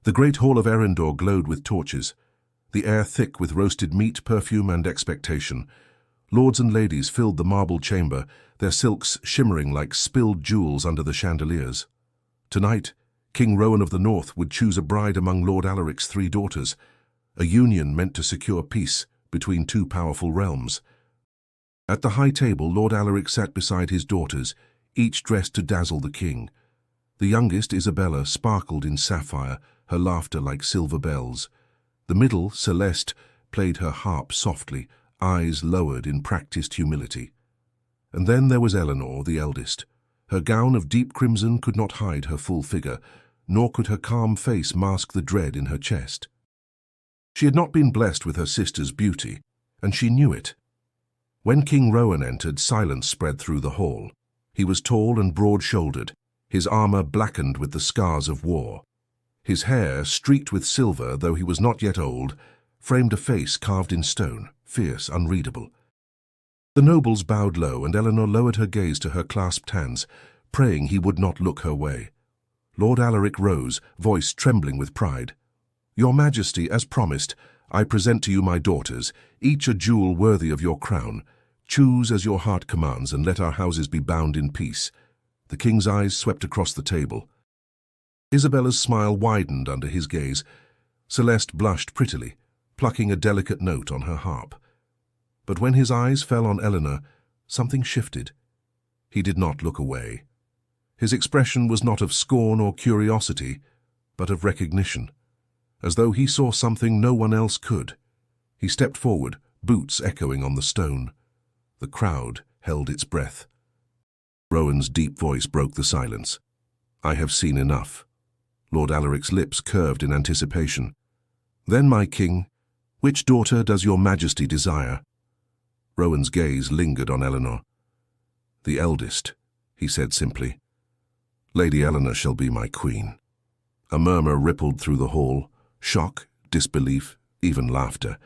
The great hall of Erindor glowed with torches, the air thick with roasted meat, perfume, and expectation. Lords and ladies filled the marble chamber, their silks shimmering like spilled jewels under the chandeliers. Tonight, King Rowan of the North would choose a bride among Lord Alaric's 3 daughters, a union meant to secure peace between 2 powerful realms. At the high table, Lord Alaric sat beside his daughters, each dressed to dazzle the king. The youngest, Isabella, sparkled in sapphire, her laughter like silver bells. The middle, Celeste, played her harp softly, eyes lowered in practiced humility. And then there was Eleanor, the eldest. Her gown of deep crimson could not hide her full figure, nor could her calm face mask the dread in her chest. She had not been blessed with her sister's beauty, and she knew it. When King Rowan entered, silence spread through the hall. He was tall and broad-shouldered, his armor blackened with the scars of war. His hair, streaked with silver, though he was not yet old, framed a face carved in stone, fierce, unreadable. The nobles bowed low, and Eleanor lowered her gaze to her clasped hands, praying he would not look her way. Lord Alaric rose, voice trembling with pride. "Your Majesty, as promised, I present to you my daughters, each a jewel worthy of your crown. Choose as your heart commands, and let our houses be bound in peace." The king's eyes swept across the table. Isabella's smile widened under his gaze. Celeste blushed prettily, plucking a delicate note on her harp. But when his eyes fell on Eleanor, something shifted. He did not look away. His expression was not of scorn or curiosity, but of recognition, as though he saw something no one else could. He stepped forward, boots echoing on the stone. The crowd held its breath. Rowan's deep voice broke the silence. "I have seen enough." Lord Alaric's lips curved in anticipation. "Then, my king, which daughter does your Majesty desire?" Rowan's gaze lingered on Eleanor. "The eldest," he said simply. "Lady Eleanor shall be my queen." A murmur rippled through the hall, shock, disbelief, even laughter.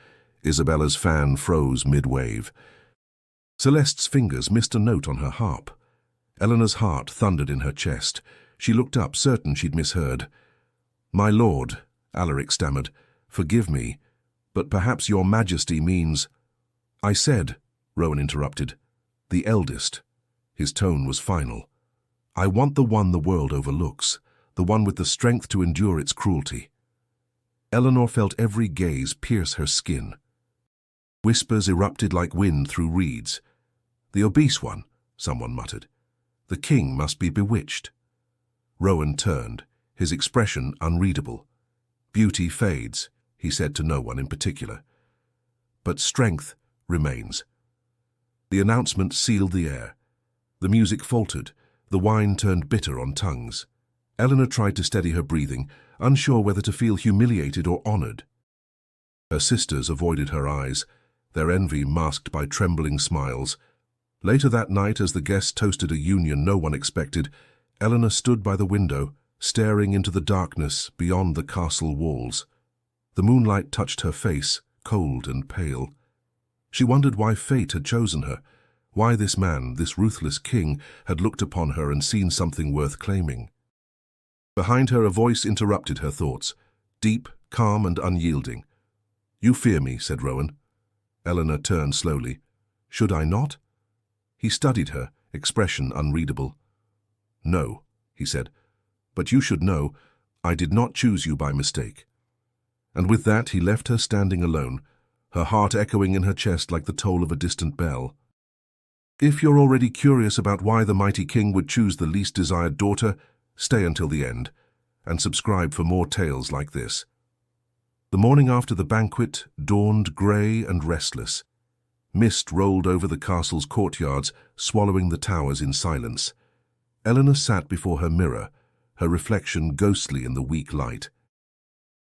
Isabella's fan froze mid-wave. Celeste's fingers missed a note on her harp. Eleanor's heart thundered in her chest. She looked up, certain she'd misheard. "My lord," Alaric stammered, "forgive me, but perhaps your Majesty means—" "I said," Rowan interrupted, "the eldest." His tone was final. "I want the one the world overlooks, the one with the strength to endure its cruelty." Eleanor felt every gaze pierce her skin. Whispers erupted like wind through reeds. "The obese one," someone muttered. "The king must be bewitched." Rowan turned, his expression unreadable. "Beauty fades," he said to no one in particular. "But strength remains." The announcement sealed the air. The music faltered, the wine turned bitter on tongues. Eleanor tried to steady her breathing, unsure whether to feel humiliated or honored. Her sisters avoided her eyes, their envy masked by trembling smiles. Later that night, as the guests toasted a union no one expected, Eleanor stood by the window, staring into the darkness beyond the castle walls. The moonlight touched her face, cold and pale. She wondered why fate had chosen her, why this man, this ruthless king, had looked upon her and seen something worth claiming. Behind her, a voice interrupted her thoughts, deep, calm, and unyielding. "You fear me," said Rowan. Eleanor turned slowly. "Should I not?" He studied her, expression unreadable. "No," he said, "but you should know, I did not choose you by mistake." And with that he left her standing alone, her heart echoing in her chest like the toll of a distant bell. If you're already curious about why the mighty king would choose the least desired daughter, stay until the end, and subscribe for more tales like this. The morning after the banquet dawned grey and restless. Mist rolled over the castle's courtyards, swallowing the towers in silence. Eleanor sat before her mirror, her reflection ghostly in the weak light.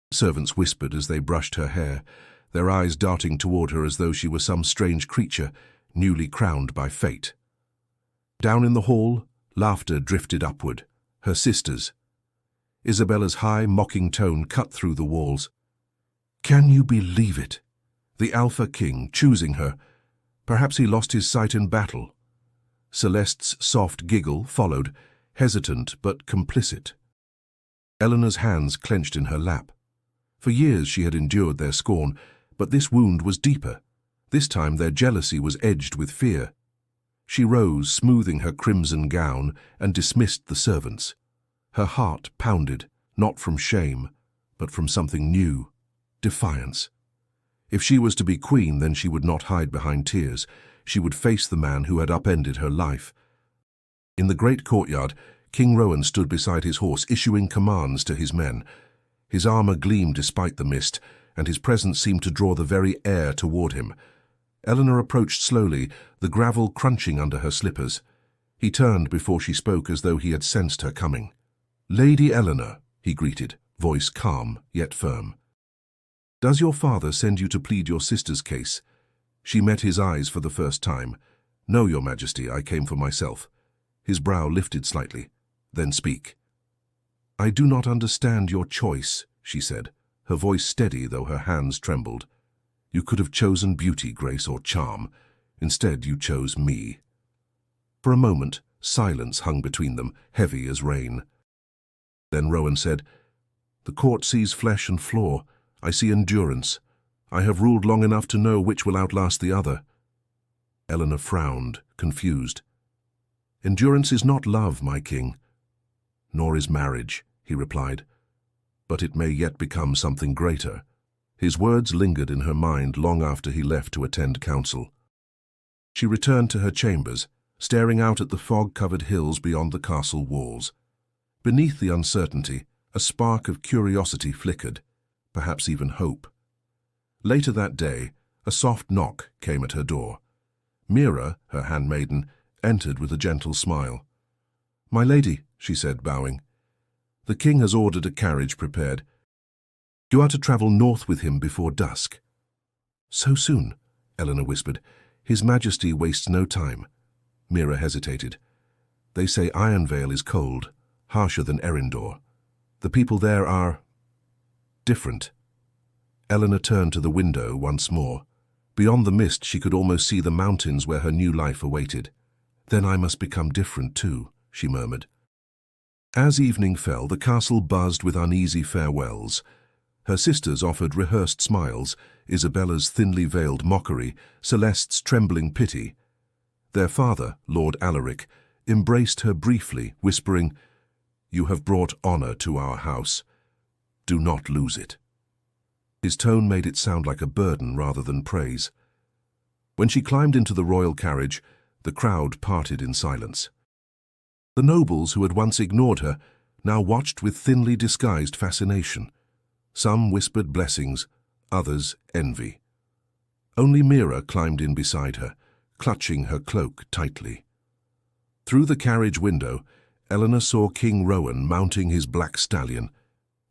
Servants whispered as they brushed her hair, their eyes darting toward her as though she were some strange creature, newly crowned by fate. Down in the hall, laughter drifted upward, her sisters. Isabella's high, mocking tone cut through the walls. "Can you believe it? The Alpha King choosing her. Perhaps he lost his sight in battle." Celeste's soft giggle followed, hesitant but complicit. Eleanor's hands clenched in her lap. For years she had endured their scorn, but this wound was deeper. This time their jealousy was edged with fear. She rose, smoothing her crimson gown, and dismissed the servants. Her heart pounded, not from shame, but from something new, defiance. If she was to be queen, then she would not hide behind tears. She would face the man who had upended her life. In the great courtyard, King Rowan stood beside his horse, issuing commands to his men. His armor gleamed despite the mist, and his presence seemed to draw the very air toward him. Eleanor approached slowly, the gravel crunching under her slippers. He turned before she spoke, as though he had sensed her coming. "Lady Eleanor," he greeted, voice calm yet firm. "Does your father send you to plead your sister's case?" She met his eyes for the first time. "No, Your Majesty, I came for myself." His brow lifted slightly. "Then speak." "I do not understand your choice," she said, her voice steady though her hands trembled. "You could have chosen beauty, grace, or charm. Instead, you chose me." For a moment, silence hung between them, heavy as rain. Then Rowan said, "The court sees flesh and flaw. I see endurance. I have ruled long enough to know which will outlast the other." Eleanor frowned, confused. "Endurance is not love, my king." "Nor is marriage," he replied. "But it may yet become something greater." His words lingered in her mind long after he left to attend council. She returned to her chambers, staring out at the fog-covered hills beyond the castle walls. Beneath the uncertainty, a spark of curiosity flickered, perhaps even hope. Later that day, a soft knock came at her door. Mira, her handmaiden, entered with a gentle smile. "My lady," she said, bowing. "The king has ordered a carriage prepared. You are to travel north with him before dusk." "So soon?" Eleanor whispered. "His Majesty wastes no time." Mira hesitated. "They say Ironvale is cold, harsher than Erindor. The people there are different." Eleanor turned to the window once more. Beyond the mist, she could almost see the mountains where her new life awaited. "Then I must become different too," she murmured. As evening fell, the castle buzzed with uneasy farewells. Her sisters offered rehearsed smiles, Isabella's thinly veiled mockery, Celeste's trembling pity. Their father, Lord Alaric, embraced her briefly, whispering, "You have brought honor to our house. Do not lose it." His tone made it sound like a burden rather than praise. When she climbed into the royal carriage, the crowd parted in silence. The nobles who had once ignored her now watched with thinly disguised fascination. Some whispered blessings, others envy. Only Mira climbed in beside her, clutching her cloak tightly. Through the carriage window, Eleanor saw King Rowan mounting his black stallion.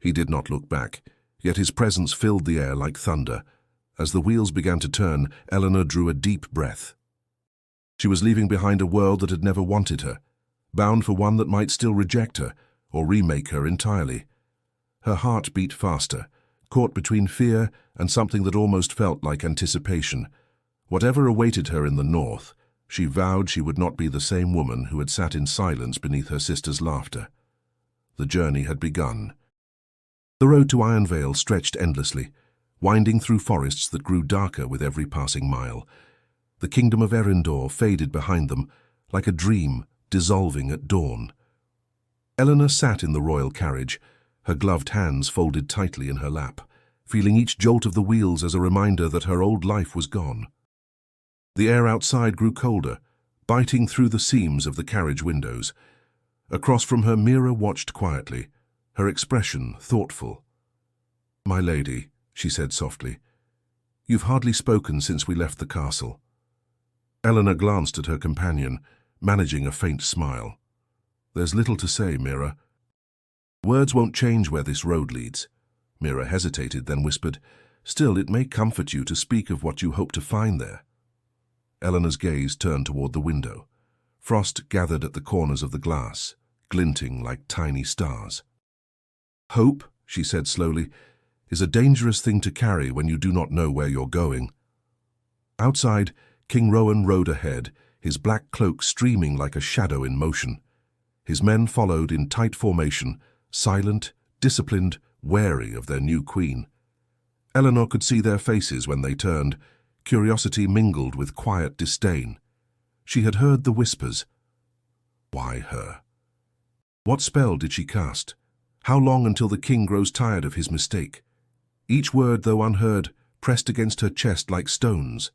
He did not look back, yet his presence filled the air like thunder. As the wheels began to turn, Eleanor drew a deep breath. She was leaving behind a world that had never wanted her, bound for one that might still reject her or remake her entirely. Her heart beat faster, caught between fear and something that almost felt like anticipation. Whatever awaited her in the north, she vowed she would not be the same woman who had sat in silence beneath her sister's laughter. The journey had begun. The road to Ironvale stretched endlessly, winding through forests that grew darker with every passing mile. The kingdom of Erindor faded behind them, like a dream dissolving at dawn. Eleanor sat in the royal carriage, her gloved hands folded tightly in her lap, feeling each jolt of the wheels as a reminder that her old life was gone. The air outside grew colder, biting through the seams of the carriage windows. Across from her, Mira watched quietly, her expression thoughtful. "My lady," she said softly, "you've hardly spoken since we left the castle." Eleanor glanced at her companion, managing a faint smile. "There's little to say, Mira. Words won't change where this road leads." Mira hesitated, then whispered, "Still, it may comfort you to speak of what you hope to find there." Eleanor's gaze turned toward the window. Frost gathered at the corners of the glass, glinting like tiny stars. "Hope," she said slowly, "is a dangerous thing to carry when you do not know where you're going." Outside, King Rowan rode ahead, his black cloak streaming like a shadow in motion. His men followed in tight formation, silent, disciplined, wary of their new queen. Eleanor could see their faces when they turned, curiosity mingled with quiet disdain. She had heard the whispers. Why her? What spell did she cast? How long until the king grows tired of his mistake? Each word, though unheard, pressed against her chest like stones.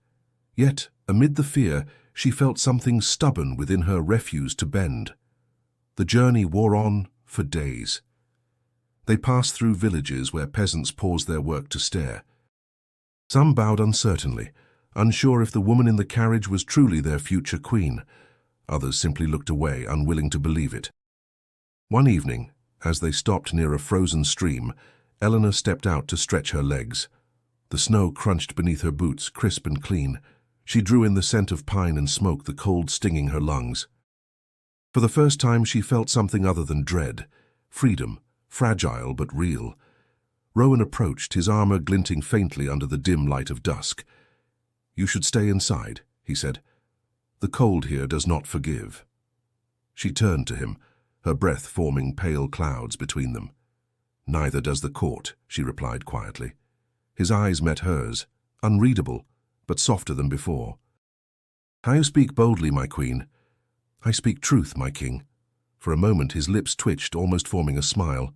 Yet, amid the fear, she felt something stubborn within her refused to bend. The journey wore on for days. They passed through villages where peasants paused their work to stare. Some bowed uncertainly, unsure if the woman in the carriage was truly their future queen. Others simply looked away, unwilling to believe it. One evening, as they stopped near a frozen stream, Eleanor stepped out to stretch her legs. The snow crunched beneath her boots, crisp and clean. She drew in the scent of pine and smoke, the cold stinging her lungs. For the first time she felt something other than dread. Freedom, fragile but real. Rowan approached, his armor glinting faintly under the dim light of dusk. "You should stay inside," he said. "The cold here does not forgive." She turned to him, her breath forming pale clouds between them. "Neither does the court," she replied quietly. His eyes met hers, unreadable, but softer than before. "How you speak boldly, my queen." "I speak truth, my king." For a moment his lips twitched, almost forming a smile.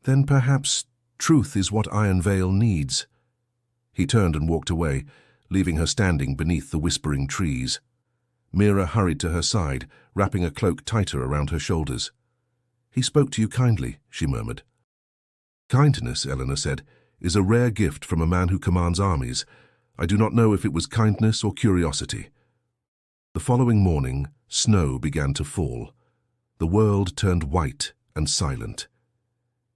"Then perhaps truth is what Iron Vale needs." He turned and walked away, leaving her standing beneath the whispering trees. Mira hurried to her side, wrapping a cloak tighter around her shoulders. "He spoke to you kindly," she murmured. "Kindness," Eleanor said, "is a rare gift from a man who commands armies. I do not know if it was kindness or curiosity." The following morning, snow began to fall. The world turned white and silent.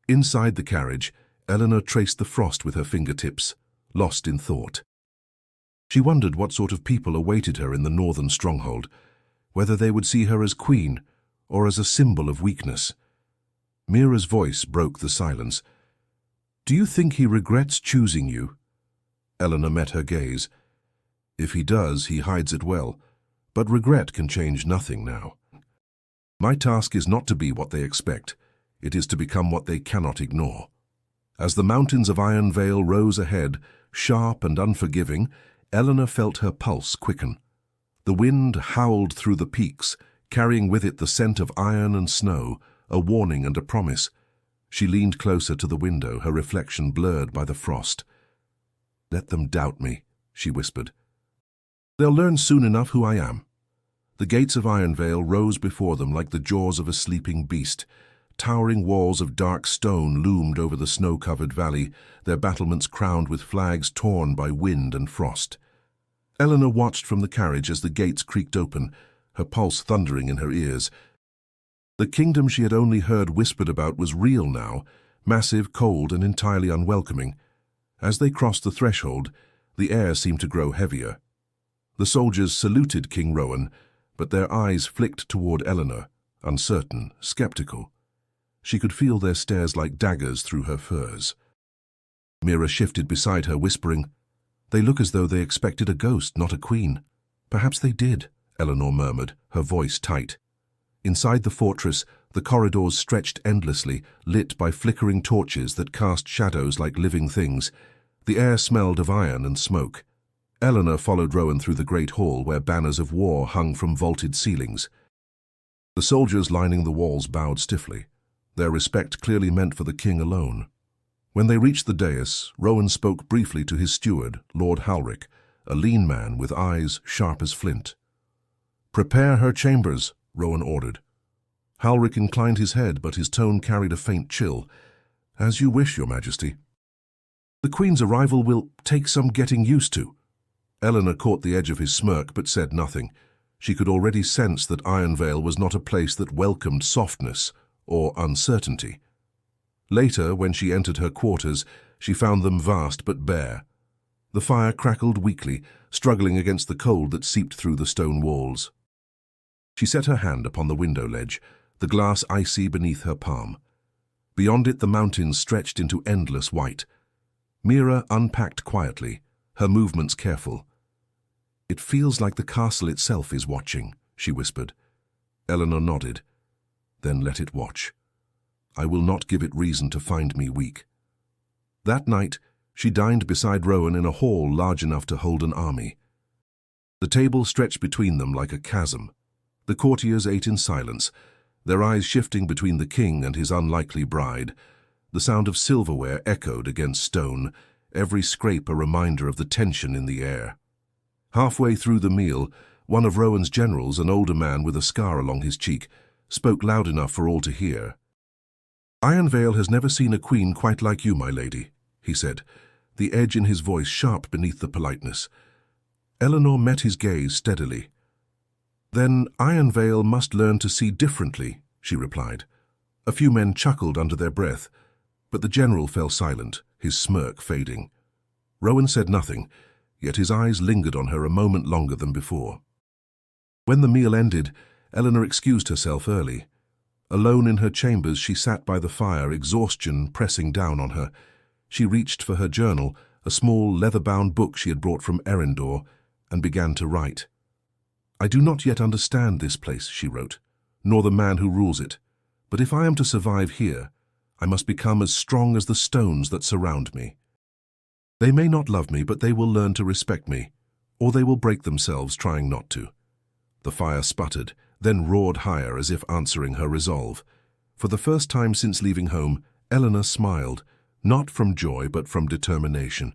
Inside the carriage, Eleanor traced the frost with her fingertips, lost in thought. She wondered what sort of people awaited her in the northern stronghold, whether they would see her as queen or as a symbol of weakness. Mira's voice broke the silence. "Do you think he regrets choosing you?" Eleanor met her gaze. "If he does, he hides it well, but regret can change nothing now. My task is not to be what they expect. It is to become what they cannot ignore." As the mountains of Iron Vale rose ahead, sharp and unforgiving, Eleanor felt her pulse quicken. The wind howled through the peaks, carrying with it the scent of iron and snow, a warning and a promise. She leaned closer to the window, her reflection blurred by the frost. "Let them doubt me," she whispered. "They'll learn soon enough who I am." The gates of Iron Vale rose before them like the jaws of a sleeping beast. Towering walls of dark stone loomed over the snow-covered valley, their battlements crowned with flags torn by wind and frost. Eleanor watched from the carriage as the gates creaked open, her pulse thundering in her ears. The kingdom she had only heard whispered about was real now, massive, cold, and entirely unwelcoming. As they crossed the threshold, the air seemed to grow heavier. The soldiers saluted King Rowan, but their eyes flicked toward Eleanor, uncertain, skeptical. She could feel their stares like daggers through her furs. Mira shifted beside her, whispering, "They look as though they expected a ghost, not a queen." "Perhaps they did," Eleanor murmured, her voice tight. Inside the fortress, the corridors stretched endlessly, lit by flickering torches that cast shadows like living things. The air smelled of iron and smoke. Eleanor followed Rowan through the great hall where banners of war hung from vaulted ceilings. The soldiers lining the walls bowed stiffly, their respect clearly meant for the king alone. When they reached the dais, Rowan spoke briefly to his steward, Lord Halric, a lean man with eyes sharp as flint. "Prepare her chambers," Rowan ordered. Halric inclined his head, but his tone carried a faint chill. "As you wish, your majesty." "The queen's arrival will take some getting used to." Eleanor caught the edge of his smirk, but said nothing. She could already sense that Iron Vale was not a place that welcomed softness or uncertainty. Later, when she entered her quarters, she found them vast but bare. The fire crackled weakly, struggling against the cold that seeped through the stone walls. She set her hand upon the window ledge, the glass icy beneath her palm. Beyond it the mountains stretched into endless white. Mira unpacked quietly, her movements careful. "It feels like the castle itself is watching," she whispered. Eleanor nodded. "Then let it watch. I will not give it reason to find me weak. That night, she dined beside Rowan in a hall large enough to hold an army. The table stretched between them like a chasm. The courtiers ate in silence, their eyes shifting between the king and his unlikely bride. The sound of silverware echoed against stone, every scrape a reminder of the tension in the air. Halfway through the meal, one of Rowan's generals, an older man with a scar along his cheek, spoke loud enough for all to hear. "Iron Vale has never seen a queen quite like you, my lady," he said, the edge in his voice sharp beneath the politeness. Eleanor met his gaze steadily. "Then Iron Vale must learn to see differently," she replied. A few men chuckled under their breath, but the general fell silent, his smirk fading. Rowan said nothing, yet his eyes lingered on her a moment longer than before. When the meal ended, Eleanor excused herself early. Alone in her chambers, she sat by the fire, exhaustion pressing down on her. She reached for her journal, a small leather-bound book she had brought from Erindor, and began to write. "I do not yet understand this place," she wrote, "nor the man who rules it. But if I am to survive here, I must become as strong as the stones that surround me. They may not love me, but they will learn to respect me, or they will break themselves trying not to." The fire sputtered, then roared higher as if answering her resolve. For the first time since leaving home, Eleanor smiled, not from joy but from determination.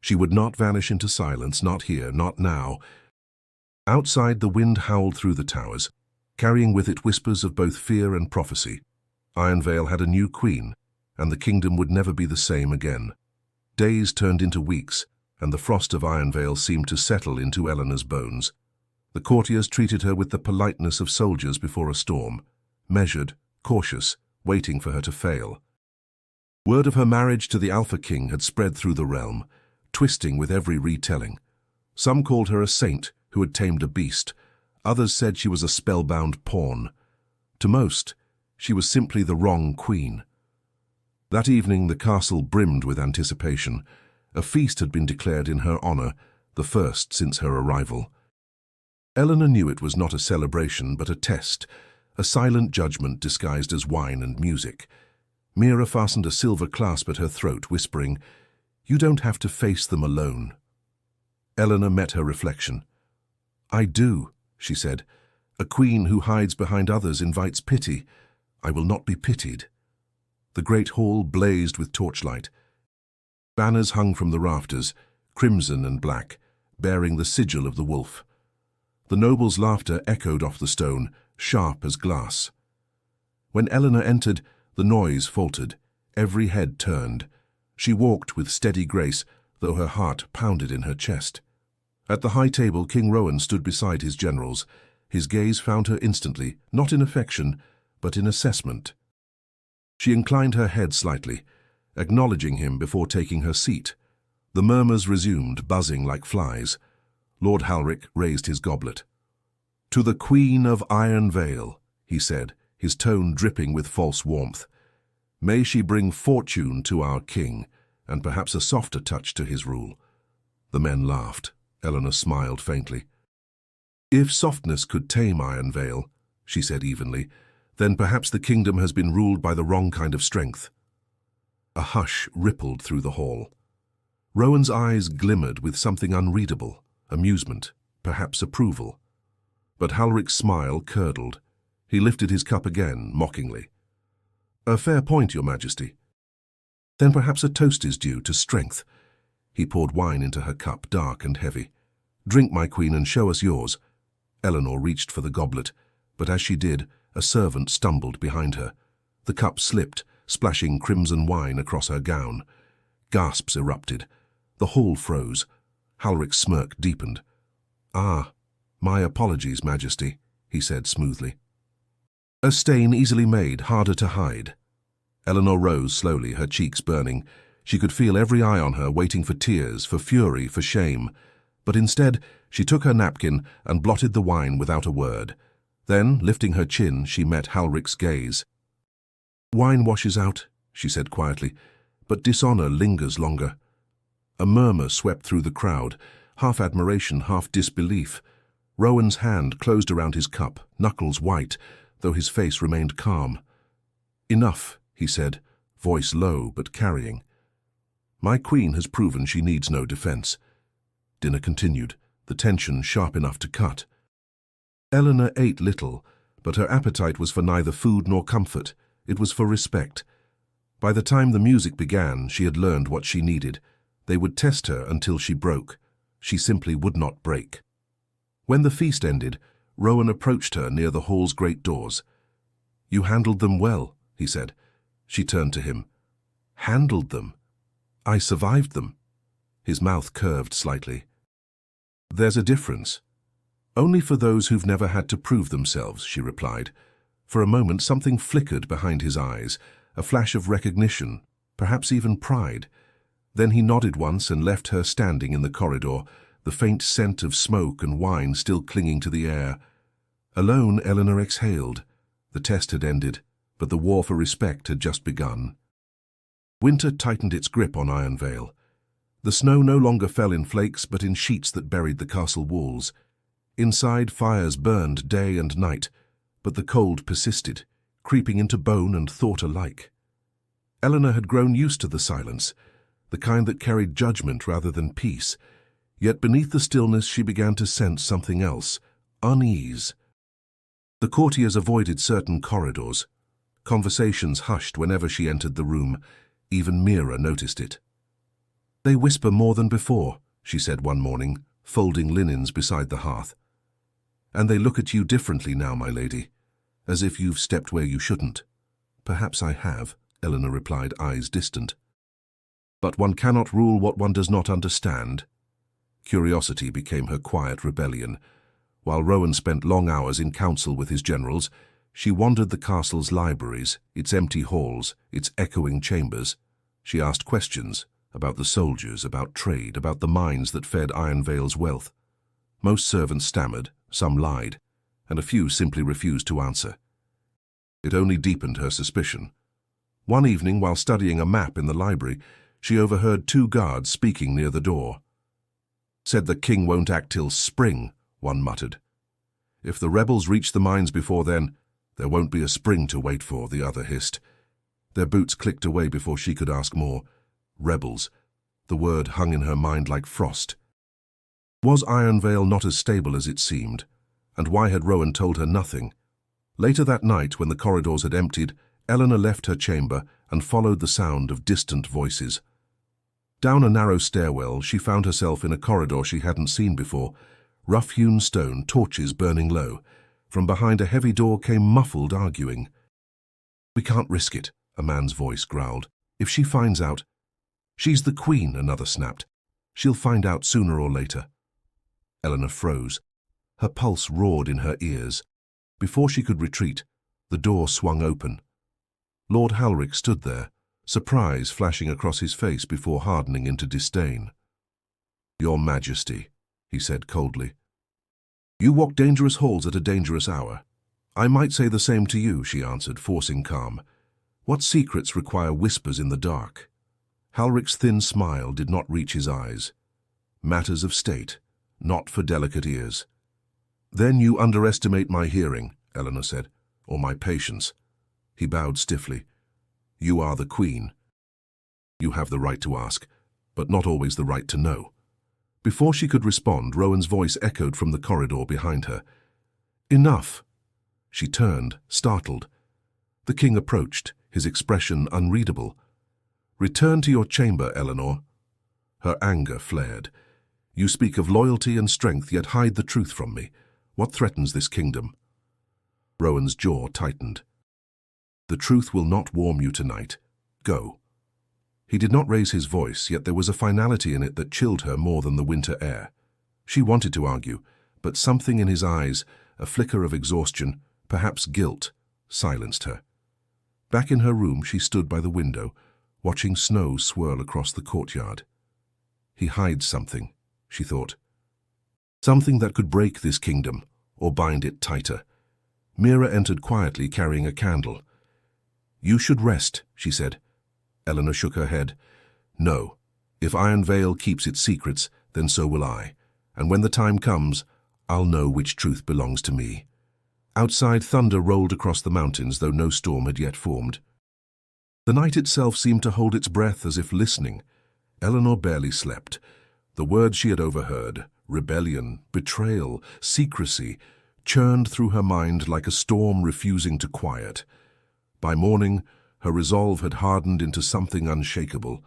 She would not vanish into silence, not here, not now. Outside, the wind howled through the towers, carrying with it whispers of both fear and prophecy. Iron Vale had a new queen, and the kingdom would never be the same again. Days turned into weeks, and the frost of Iron Vale seemed to settle into Eleanor's bones. The courtiers treated her with the politeness of soldiers before a storm, measured, cautious, waiting for her to fail. Word of her marriage to the Alpha King had spread through the realm, twisting with every retelling. Some called her a saint who had tamed a beast. Others said she was a spellbound pawn. To most, she was simply the wrong queen. That evening the castle brimmed with anticipation. A feast had been declared in her honor, the first since her arrival. Eleanor knew it was not a celebration but a test, a silent judgment disguised as wine and music. Mira fastened a silver clasp at her throat, whispering, "You don't have to face them alone." Eleanor met her reflection. "I do," she said. "A queen who hides behind others invites pity. I will not be pitied." The great hall blazed with torchlight. Banners hung from the rafters, crimson and black, bearing the sigil of the wolf. The noble's laughter echoed off the stone, sharp as glass. When Eleanor entered, the noise faltered. Every head turned. She walked with steady grace, though her heart pounded in her chest. At the high table, King Rowan stood beside his generals. His gaze found her instantly, not in affection, but in assessment. She inclined her head slightly, acknowledging him before taking her seat. The murmurs resumed, buzzing like flies. Lord Halric raised his goblet. "To the Queen of Iron Vale," he said, his tone dripping with false warmth. "May she bring fortune to our king, and perhaps a softer touch to his rule." The men laughed. Eleanor smiled faintly. "If softness could tame Iron Vale," she said evenly, "then perhaps the kingdom has been ruled by the wrong kind of strength." A hush rippled through the hall. Rowan's eyes glimmered with something unreadable, amusement, perhaps approval. But Halric's smile curdled. He lifted his cup again, mockingly. "A fair point, your majesty. Then perhaps a toast is due to strength." He poured wine into her cup, dark and heavy. "Drink, my queen, and show us yours." Eleanor reached for the goblet, but as she did, a servant stumbled behind her. The cup slipped, splashing crimson wine across her gown. Gasps erupted. The hall froze. Halric's smirk deepened. "Ah, my apologies, Majesty," he said smoothly. "A stain easily made, harder to hide." Eleanor rose slowly, her cheeks burning. She could feel every eye on her, waiting for tears, for fury, for shame. But instead, she took her napkin and blotted the wine without a word. Then, lifting her chin, she met Halric's gaze. "Wine washes out," she said quietly, "but dishonor lingers longer." A murmur swept through the crowd, half admiration, half disbelief. Rowan's hand closed around his cup, knuckles white, though his face remained calm. "Enough," he said, voice low but carrying. My queen has proven she needs no defense. Dinner continued, the tension sharp enough to cut. Eleanor ate little, but her appetite was for neither food nor comfort. It was for respect. By the time the music began, she had learned what she needed. They would test her until she broke. She simply would not break. When the feast ended, Rowan approached her near the hall's great doors. You handled them well, he said. She turned to him. Handled them? I survived them. His mouth curved slightly. There's a difference. Only for those who've never had to prove themselves, she replied. For a moment something flickered behind his eyes, a flash of recognition, perhaps even pride. Then he nodded once and left her standing in the corridor, the faint scent of smoke and wine still clinging to the air. Alone, Eleanor exhaled. The test had ended, but the war for respect had just begun. Winter tightened its grip on Ironvale. The snow no longer fell in flakes, but in sheets that buried the castle walls. Inside, fires burned day and night, but the cold persisted, creeping into bone and thought alike. Eleanor had grown used to the silence, the kind that carried judgment rather than peace. Yet beneath the stillness she began to sense something else, unease. The courtiers avoided certain corridors. Conversations hushed whenever she entered the room. Even Mira noticed it. They whisper more than before, she said one morning, folding linens beside the hearth. And they look at you differently now, my lady, as if you've stepped where you shouldn't. Perhaps I have, Eleanor replied, eyes distant. But one cannot rule what one does not understand. Curiosity became her quiet rebellion. While Rowan spent long hours in council with his generals, she wandered the castle's libraries, its empty halls, its echoing chambers. She asked questions about the soldiers, about trade, about the mines that fed Ironvale's wealth. Most servants stammered, some lied, and a few simply refused to answer. It only deepened her suspicion. One evening, while studying a map in the library, she overheard two guards speaking near the door. Said the king won't act till spring, one muttered. If the rebels reach the mines before then, there won't be a spring to wait for, the other hissed. Their boots clicked away before she could ask more. Rebels. The word hung in her mind like frost. Was Ironvale not as stable as it seemed? And why had Rowan told her nothing? Later that night, when the corridors had emptied, Eleanor left her chamber and followed the sound of distant voices. Down a narrow stairwell, she found herself in a corridor she hadn't seen before. Rough-hewn stone, torches burning low. From behind a heavy door came muffled arguing. We can't risk it, a man's voice growled. If she finds out... She's the queen, another snapped. She'll find out sooner or later. Eleanor froze. Her pulse roared in her ears. Before she could retreat, the door swung open. Lord Halric stood there, surprise flashing across his face before hardening into disdain. Your Majesty, he said coldly. You walk dangerous halls at a dangerous hour. I might say the same to you, she answered, forcing calm. What secrets require whispers in the dark? Halric's thin smile did not reach his eyes. Matters of state, not for delicate ears. Then you underestimate my hearing, Eleanor said, or my patience. He bowed stiffly. You are the queen. You have the right to ask, but not always the right to know. Before she could respond, Rowan's voice echoed from the corridor behind her. Enough! She turned, startled. The king approached, his expression unreadable. Return to your chamber, Eleanor. Her anger flared. You speak of loyalty and strength, yet hide the truth from me. What threatens this kingdom? Rowan's jaw tightened. The truth will not warm you tonight. Go. He did not raise his voice, yet there was a finality in it that chilled her more than the winter air. She wanted to argue, but something in his eyes, a flicker of exhaustion, perhaps guilt, silenced her. Back in her room, she stood by the window, watching snow swirl across the courtyard. He hides something, she thought. Something that could break this kingdom, or bind it tighter. Mira entered quietly, carrying a candle. You should rest, she said. Eleanor shook her head. No. If Ironvale keeps its secrets, then so will I. And when the time comes, I'll know which truth belongs to me. Outside, thunder rolled across the mountains, though no storm had yet formed. The night itself seemed to hold its breath as if listening. Eleanor barely slept. The words she had overheard, rebellion, betrayal, secrecy, churned through her mind like a storm refusing to quiet. By morning, her resolve had hardened into something unshakable.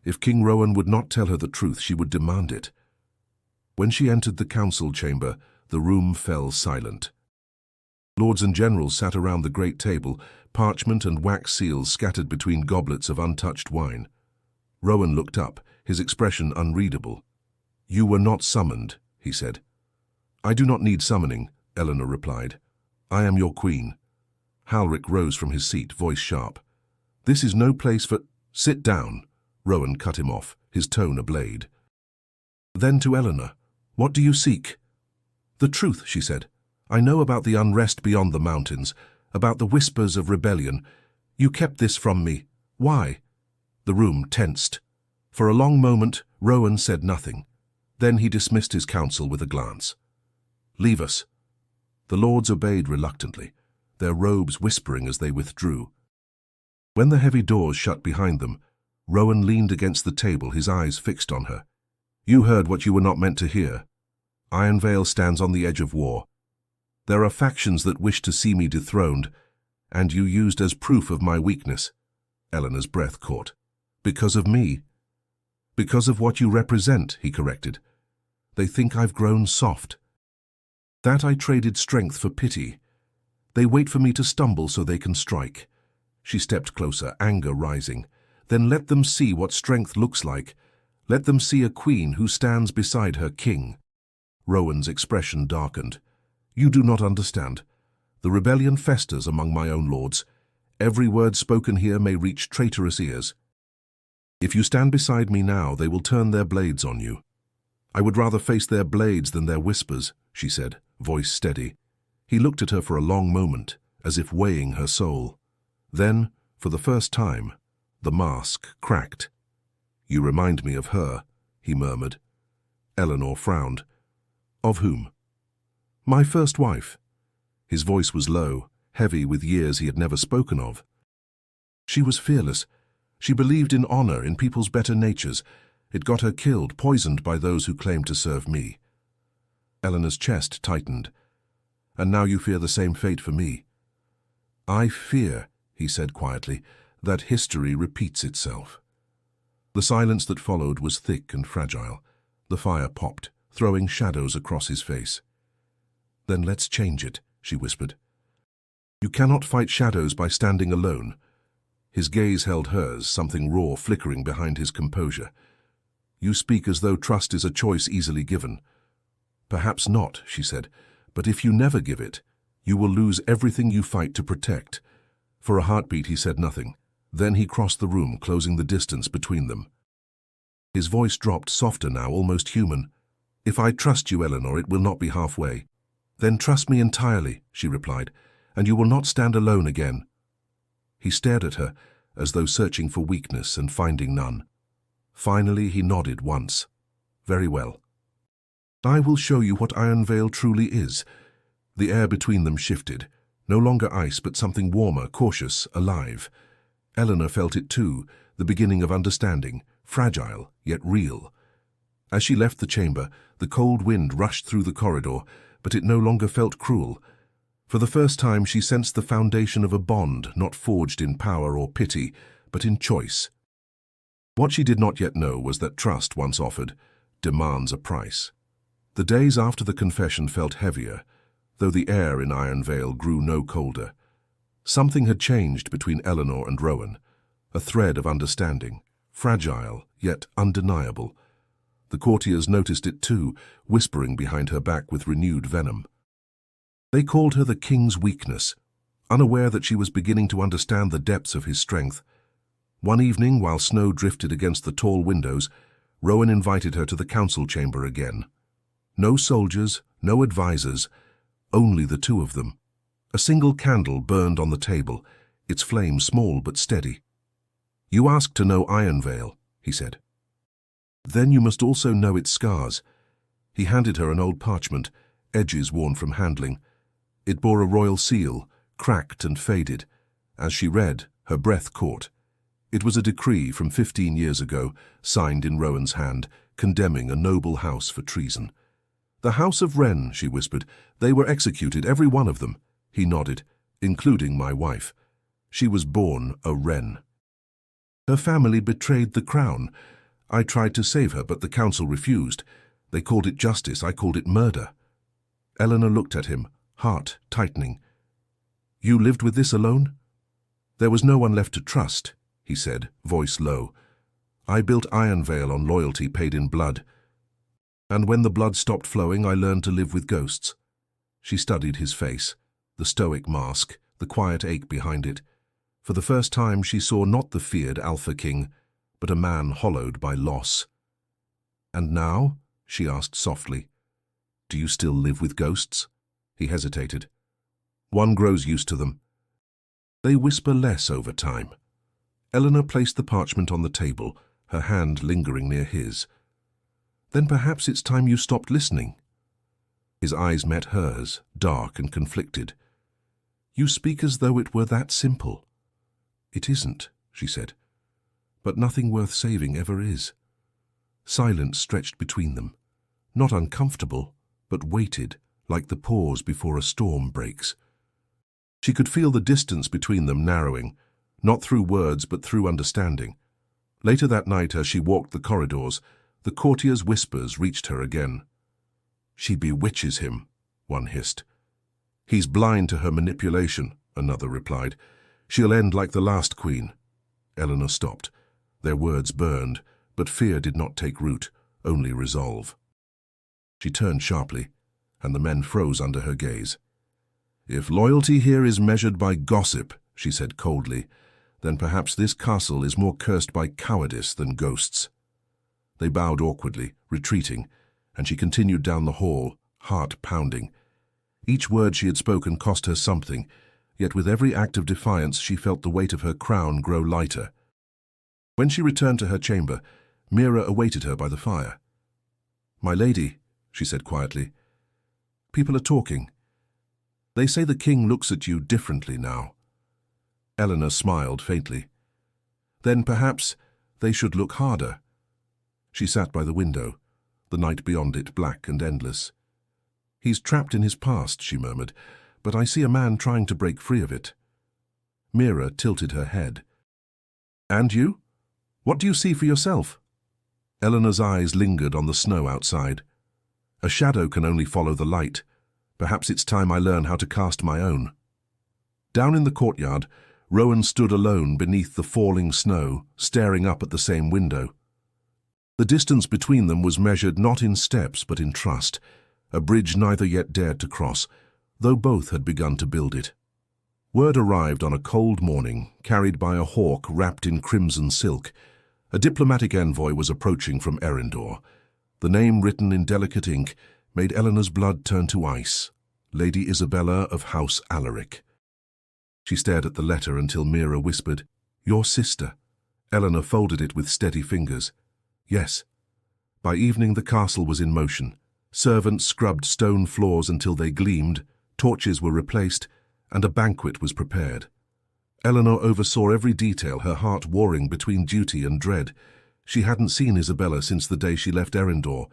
If King Rowan would not tell her the truth, she would demand it. When she entered the council chamber, the room fell silent. Lords and generals sat around the great table, parchment and wax seals scattered between goblets of untouched wine. Rowan looked up, his expression unreadable. "You were not summoned," he said. "I do not need summoning," Eleanor replied. "I am your queen." Halric rose from his seat, voice sharp. "This is no place for—" "Sit down," Rowan cut him off, his tone a blade. Then to Eleanor, "What do you seek?" "The truth," she said. "I know about the unrest beyond the mountains, about the whispers of rebellion. You kept this from me. Why?" The room tensed. For a long moment, Rowan said nothing. Then he dismissed his counsel with a glance. "Leave us." The lords obeyed reluctantly, their robes whispering as they withdrew. When the heavy doors shut behind them, Rowan leaned against the table, his eyes fixed on her. "You heard what you were not meant to hear. Ironvale stands on the edge of war. There are factions that wish to see me dethroned, and you used as proof of my weakness." Eleanor's breath caught. "Because of me?" "Because of what you represent," he corrected. "They think I've grown soft. That I traded strength for pity. They wait for me to stumble so they can strike." She stepped closer, anger rising. "Then let them see what strength looks like. Let them see a queen who stands beside her king." Rowan's expression darkened. "You do not understand. The rebellion festers among my own lords. Every word spoken here may reach traitorous ears. If you stand beside me now, they will turn their blades on you." "I would rather face their blades than their whispers," she said, voice steady. He looked at her for a long moment, as if weighing her soul. Then, for the first time, the mask cracked. "You remind me of her," he murmured. Eleanor frowned. "Of whom?" "My first wife." His voice was low, heavy with years he had never spoken of. "She was fearless. She believed in honor, in people's better natures. It got her killed, poisoned by those who claimed to serve me." Eleanor's chest tightened. "And now you fear the same fate for me." "I fear," he said quietly, "that history repeats itself." The silence that followed was thick and fragile. The fire popped, throwing shadows across his face. "Then let's change it," she whispered. "You cannot fight shadows by standing alone." His gaze held hers, something raw flickering behind his composure. "You speak as though trust is a choice easily given." "Perhaps not," she said, "but if you never give it, you will lose everything you fight to protect." For a heartbeat he said nothing. Then he crossed the room, closing the distance between them. His voice dropped, softer now, almost human. "If I trust you, Eleanor, it will not be halfway." "Then trust me entirely," she replied, "and you will not stand alone again." He stared at her, as though searching for weakness and finding none. Finally he nodded once. "Very well. I will show you what Ironvale truly is." The air between them shifted. No longer ice, but something warmer, cautious, alive. Eleanor felt it too, the beginning of understanding, fragile, yet real. As she left the chamber, the cold wind rushed through the corridor, but it no longer felt cruel. For the first time she sensed the foundation of a bond not forged in power or pity, but in choice. What she did not yet know was that trust, once offered, demands a price. The days after the confession felt heavier, though the air in Ironvale grew no colder. Something had changed between Eleanor and Rowan, a thread of understanding, fragile yet undeniable. The courtiers noticed it too, whispering behind her back with renewed venom. They called her the king's weakness, unaware that she was beginning to understand the depths of his strength. One evening, while snow drifted against the tall windows, Rowan invited her to the council chamber again. No soldiers, no advisers, only the two of them. A single candle burned on the table, its flame small but steady. "You asked to know Ironvale," he said. "Then you must also know its scars." He handed her an old parchment, edges worn from handling. It bore a royal seal, cracked and faded. As she read, her breath caught. It was a decree from 15 years ago, signed in Rowan's hand, condemning a noble house for treason. "The House of Wren," she whispered. "They were executed, every one of them." He nodded, "including my wife. She was born a Wren. Her family betrayed the crown. I tried to save her, but the council refused. They called it justice, I called it murder." Eleanor looked at him, heart tightening. "You lived with this alone?" "There was no one left to trust," he said, voice low. "I built Ironvale on loyalty paid in blood. And when the blood stopped flowing, I learned to live with ghosts." She studied his face, the stoic mask, the quiet ache behind it. For the first time she saw not the feared Alpha King, but a man hollowed by loss. "And now?" she asked softly. "Do you still live with ghosts?" He hesitated. "One grows used to them. They whisper less over time." Eleanor placed the parchment on the table, her hand lingering near his. "Then perhaps it's time you stopped listening." His eyes met hers, dark and conflicted. "You speak as though it were that simple." "It isn't," she said. "But nothing worth saving ever is." Silence stretched between them, not uncomfortable, but weighted, like the pause before a storm breaks. She could feel the distance between them narrowing, not through words but through understanding. Later that night, as she walked the corridors, the courtiers' whispers reached her again. "She bewitches him," one hissed. "He's blind to her manipulation," another replied. "She'll end like the last queen." Eleanor stopped. Their words burned, but fear did not take root, only resolve. She turned sharply, and the men froze under her gaze. "If loyalty here is measured by gossip," she said coldly, "then perhaps this castle is more cursed by cowardice than ghosts." They bowed awkwardly, retreating, and she continued down the hall, heart pounding. Each word she had spoken cost her something, yet with every act of defiance she felt the weight of her crown grow lighter. When she returned to her chamber, Mira awaited her by the fire. "My lady," she said quietly, "people are talking. They say the king looks at you differently now." Eleanor smiled faintly. "Then perhaps they should look harder." She sat by the window, the night beyond it black and endless. "He's trapped in his past," she murmured, "but I see a man trying to break free of it." Mira tilted her head. "And you? What do you see for yourself?" Eleanor's eyes lingered on the snow outside. "A shadow can only follow the light. Perhaps it's time I learn how to cast my own." Down in the courtyard, Rowan stood alone beneath the falling snow, staring up at the same window. The distance between them was measured not in steps but in trust, a bridge neither yet dared to cross, though both had begun to build it. Word arrived on a cold morning, carried by a hawk wrapped in crimson silk. A diplomatic envoy was approaching from Erindor. The name written in delicate ink made Eleanor's blood turn to ice. Lady Isabella of House Alaric. She stared at the letter until Mira whispered, "Your sister." Eleanor folded it with steady fingers. "Yes." By evening the castle was in motion. Servants scrubbed stone floors until they gleamed, torches were replaced, and a banquet was prepared. Eleanor oversaw every detail, her heart warring between duty and dread. She hadn't seen Isabella since the day she left Erindor.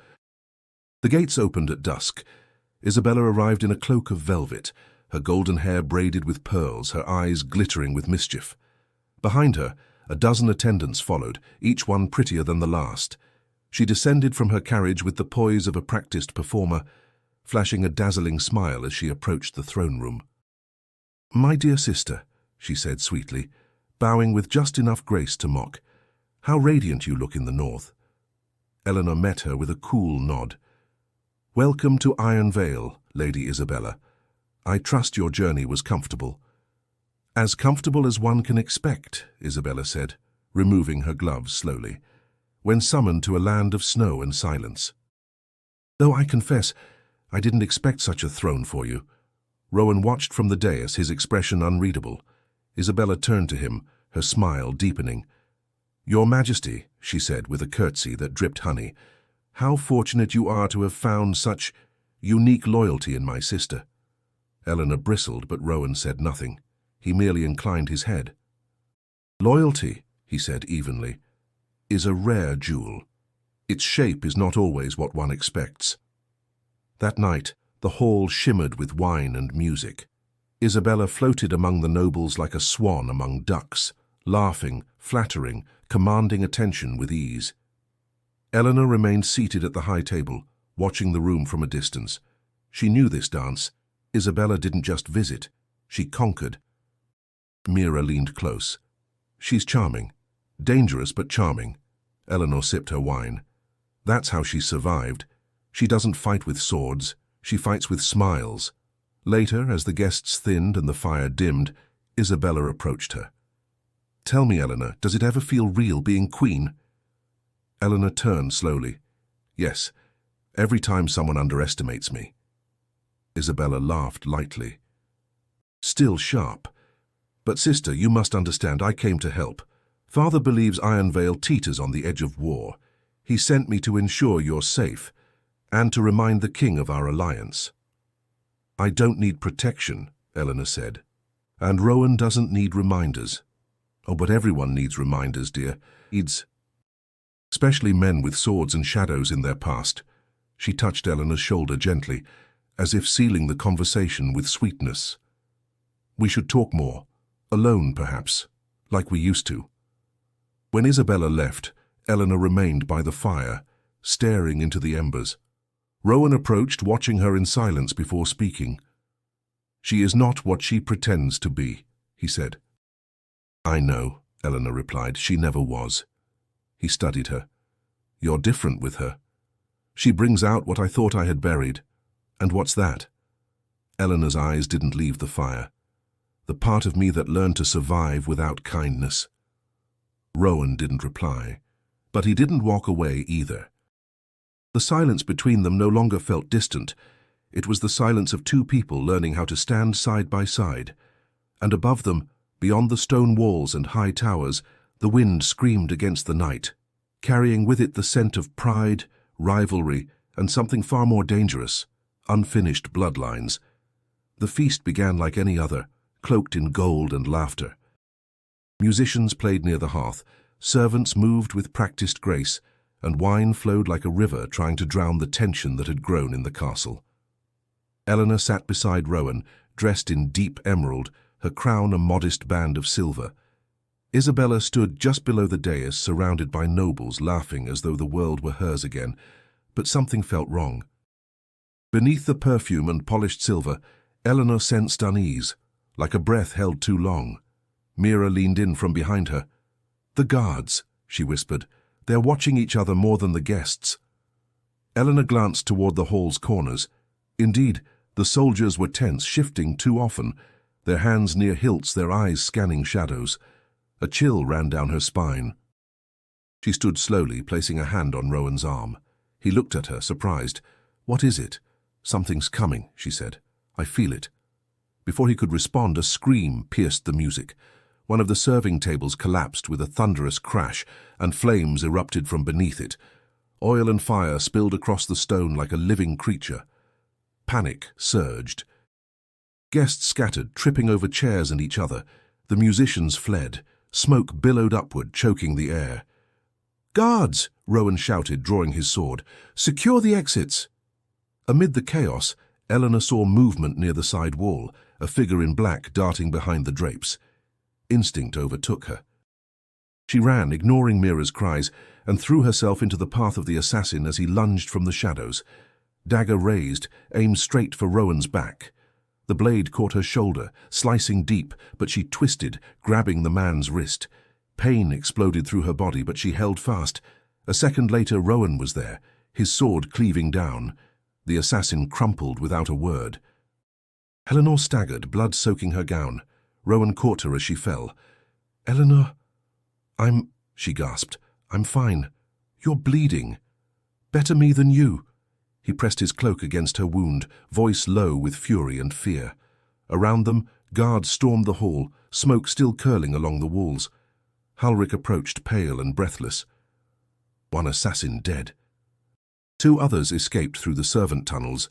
The gates opened at dusk. Isabella arrived in a cloak of velvet, her golden hair braided with pearls, her eyes glittering with mischief. Behind her, a dozen attendants followed, each one prettier than the last. She descended from her carriage with the poise of a practiced performer, flashing a dazzling smile as she approached the throne room. "My dear sister," she said sweetly, bowing with just enough grace to mock, "how radiant you look in the north." Eleanor met her with a cool nod. "Welcome to Ironvale, Lady Isabella. I trust your journey was comfortable." "As comfortable as one can expect," Isabella said, removing her gloves slowly, "when summoned to a land of snow and silence. Though I confess, I didn't expect such a throne for you." Rowan watched from the dais, his expression unreadable. Isabella turned to him, her smile deepening. "Your Majesty," she said with a curtsy that dripped honey, "how fortunate you are to have found such unique loyalty in my sister." Eleanor bristled, but Rowan said nothing. He merely inclined his head. "Loyalty," he said evenly, is a rare jewel. Its shape is not always what one expects. That night, the hall shimmered with wine and music. Isabella floated among the nobles like a swan among ducks, laughing, flattering, commanding attention with ease. Eleanor remained seated at the high table, watching the room from a distance. She knew this dance. Isabella didn't just visit, she conquered. Mira leaned close. She's charming. Dangerous but charming. Eleanor sipped her wine. That's how she survived. She doesn't fight with swords, she fights with smiles. Later, as the guests thinned and the fire dimmed, Isabella approached her. Tell me, Eleanor, does it ever feel real being queen? Eleanor turned slowly. Yes, every time someone underestimates me. Isabella laughed lightly. Still sharp. But sister, you must understand, I came to help. Father believes Ironvale teeters on the edge of war. He sent me to ensure you're safe, and to remind the king of our alliance. I don't need protection, Eleanor said. And Rowan doesn't need reminders. Oh, but everyone needs reminders, dear. Especially men with swords and shadows in their past. She touched Eleanor's shoulder gently, as if sealing the conversation with sweetness. We should talk more. Alone, perhaps, like we used to. When Isabella left, Eleanor remained by the fire, staring into the embers. Rowan approached, watching her in silence before speaking. She is not what she pretends to be, he said. I know, Eleanor replied. She never was. He studied her. You're different with her. She brings out what I thought I had buried. And what's that? Eleanor's eyes didn't leave the fire. The part of me that learned to survive without kindness. Rowan didn't reply, but he didn't walk away either. The silence between them no longer felt distant. It was the silence of two people learning how to stand side by side. And above them, beyond the stone walls and high towers, the wind screamed against the night, carrying with it the scent of pride, rivalry, and something far more dangerous, unfinished bloodlines. The feast began like any other, cloaked in gold and laughter. Musicians played near the hearth, servants moved with practiced grace, and wine flowed like a river trying to drown the tension that had grown in the castle. Eleanor sat beside Rowan, dressed in deep emerald, her crown a modest band of silver. Isabella stood just below the dais, surrounded by nobles laughing as though the world were hers again, but something felt wrong. Beneath the perfume and polished silver, Eleanor sensed unease, like a breath held too long. Mira leaned in from behind her. The guards, she whispered. They're watching each other more than the guests. Eleanor glanced toward the hall's corners. Indeed, the soldiers were tense, shifting too often, their hands near hilts, their eyes scanning shadows. A chill ran down her spine. She stood slowly, placing a hand on Rowan's arm. He looked at her, surprised. What is it? Something's coming, she said. I feel it. Before he could respond, a scream pierced the music. One of the serving tables collapsed with a thunderous crash, and flames erupted from beneath it. Oil and fire spilled across the stone like a living creature. Panic surged. Guests scattered, tripping over chairs and each other. The musicians fled. Smoke billowed upward, choking the air. "Guards!" Rowan shouted, drawing his sword. "Secure the exits!" Amid the chaos, Eleanor saw movement near the side wall, a figure in black darting behind the drapes. Instinct overtook her. She ran, ignoring Mira's cries, and threw herself into the path of the assassin as he lunged from the shadows. Dagger raised, aimed straight for Rowan's back. The blade caught her shoulder, slicing deep, but she twisted, grabbing the man's wrist. Pain exploded through her body, but she held fast. A second later, Rowan was there, his sword cleaving down. The assassin crumpled without a word. Eleanor staggered, blood soaking her gown. Rowan caught her as she fell. "Eleanor, she gasped. "I'm fine. You're bleeding. Better me than you." He pressed his cloak against her wound, voice low with fury and fear. Around them, guards stormed the hall, smoke still curling along the walls. Halric approached, pale and breathless. One assassin dead. 2 others escaped through the servant tunnels.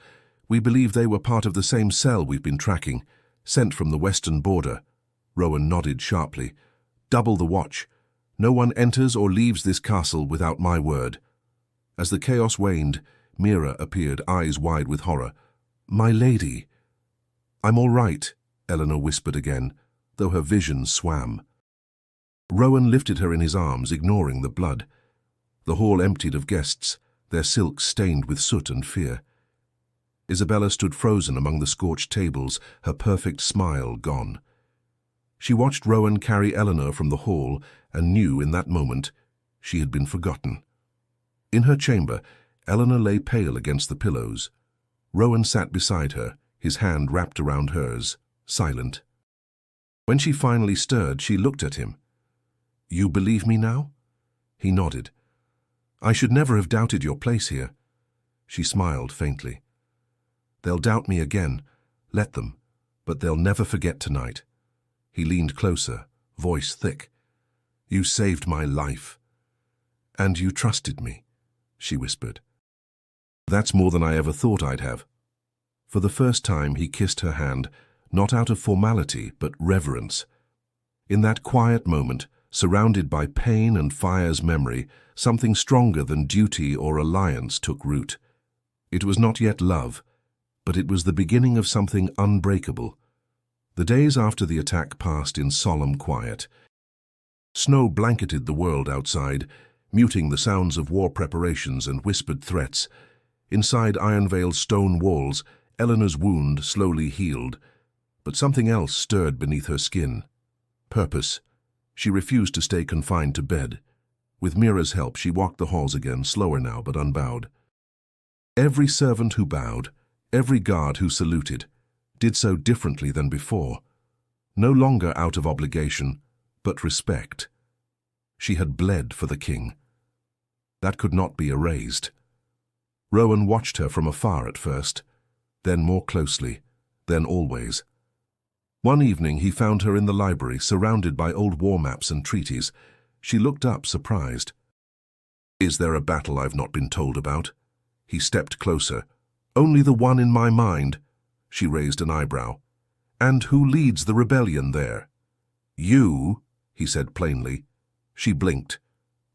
We believe they were part of the same cell we've been tracking, sent from the western border. Rowan nodded sharply. "Double the watch. No one enters or leaves this castle without my word." As the chaos waned, Mira appeared, eyes wide with horror. "My lady." "I'm all right," Eleanor whispered again, though her vision swam. Rowan lifted her in his arms, ignoring the blood. The hall emptied of guests, their silks stained with soot and fear. Isabella stood frozen among the scorched tables, her perfect smile gone. She watched Rowan carry Eleanor from the hall and knew in that moment she had been forgotten. In her chamber, Eleanor lay pale against the pillows. Rowan sat beside her, his hand wrapped around hers, silent. When she finally stirred, she looked at him. "You believe me now?" He nodded. "I should never have doubted your place here." She smiled faintly. "They'll doubt me again. Let them. But they'll never forget tonight." He leaned closer, voice thick. "You saved my life." "And you trusted me," she whispered. "That's more than I ever thought I'd have." For the first time he kissed her hand, not out of formality, but reverence. In that quiet moment, surrounded by pain and fire's memory, something stronger than duty or alliance took root. It was not yet love, but it was the beginning of something unbreakable. The days after the attack passed in solemn quiet. Snow blanketed the world outside, muting the sounds of war preparations and whispered threats. Inside Ironvale's stone walls, Eleanor's wound slowly healed, but something else stirred beneath her skin. Purpose. She refused to stay confined to bed. With Mira's help, she walked the halls again, slower now but unbowed. Every servant who bowed, every guard who saluted, did so differently than before. No longer out of obligation, but respect. She had bled for the king. That could not be erased. Rowan watched her from afar at first, then more closely, then always. One evening he found her in the library, surrounded by old war maps and treaties. She looked up, surprised. "Is there a battle I've not been told about?" He stepped closer. "Only the one in my mind." She raised an eyebrow. "And who leads the rebellion there?" "You," he said plainly. She blinked.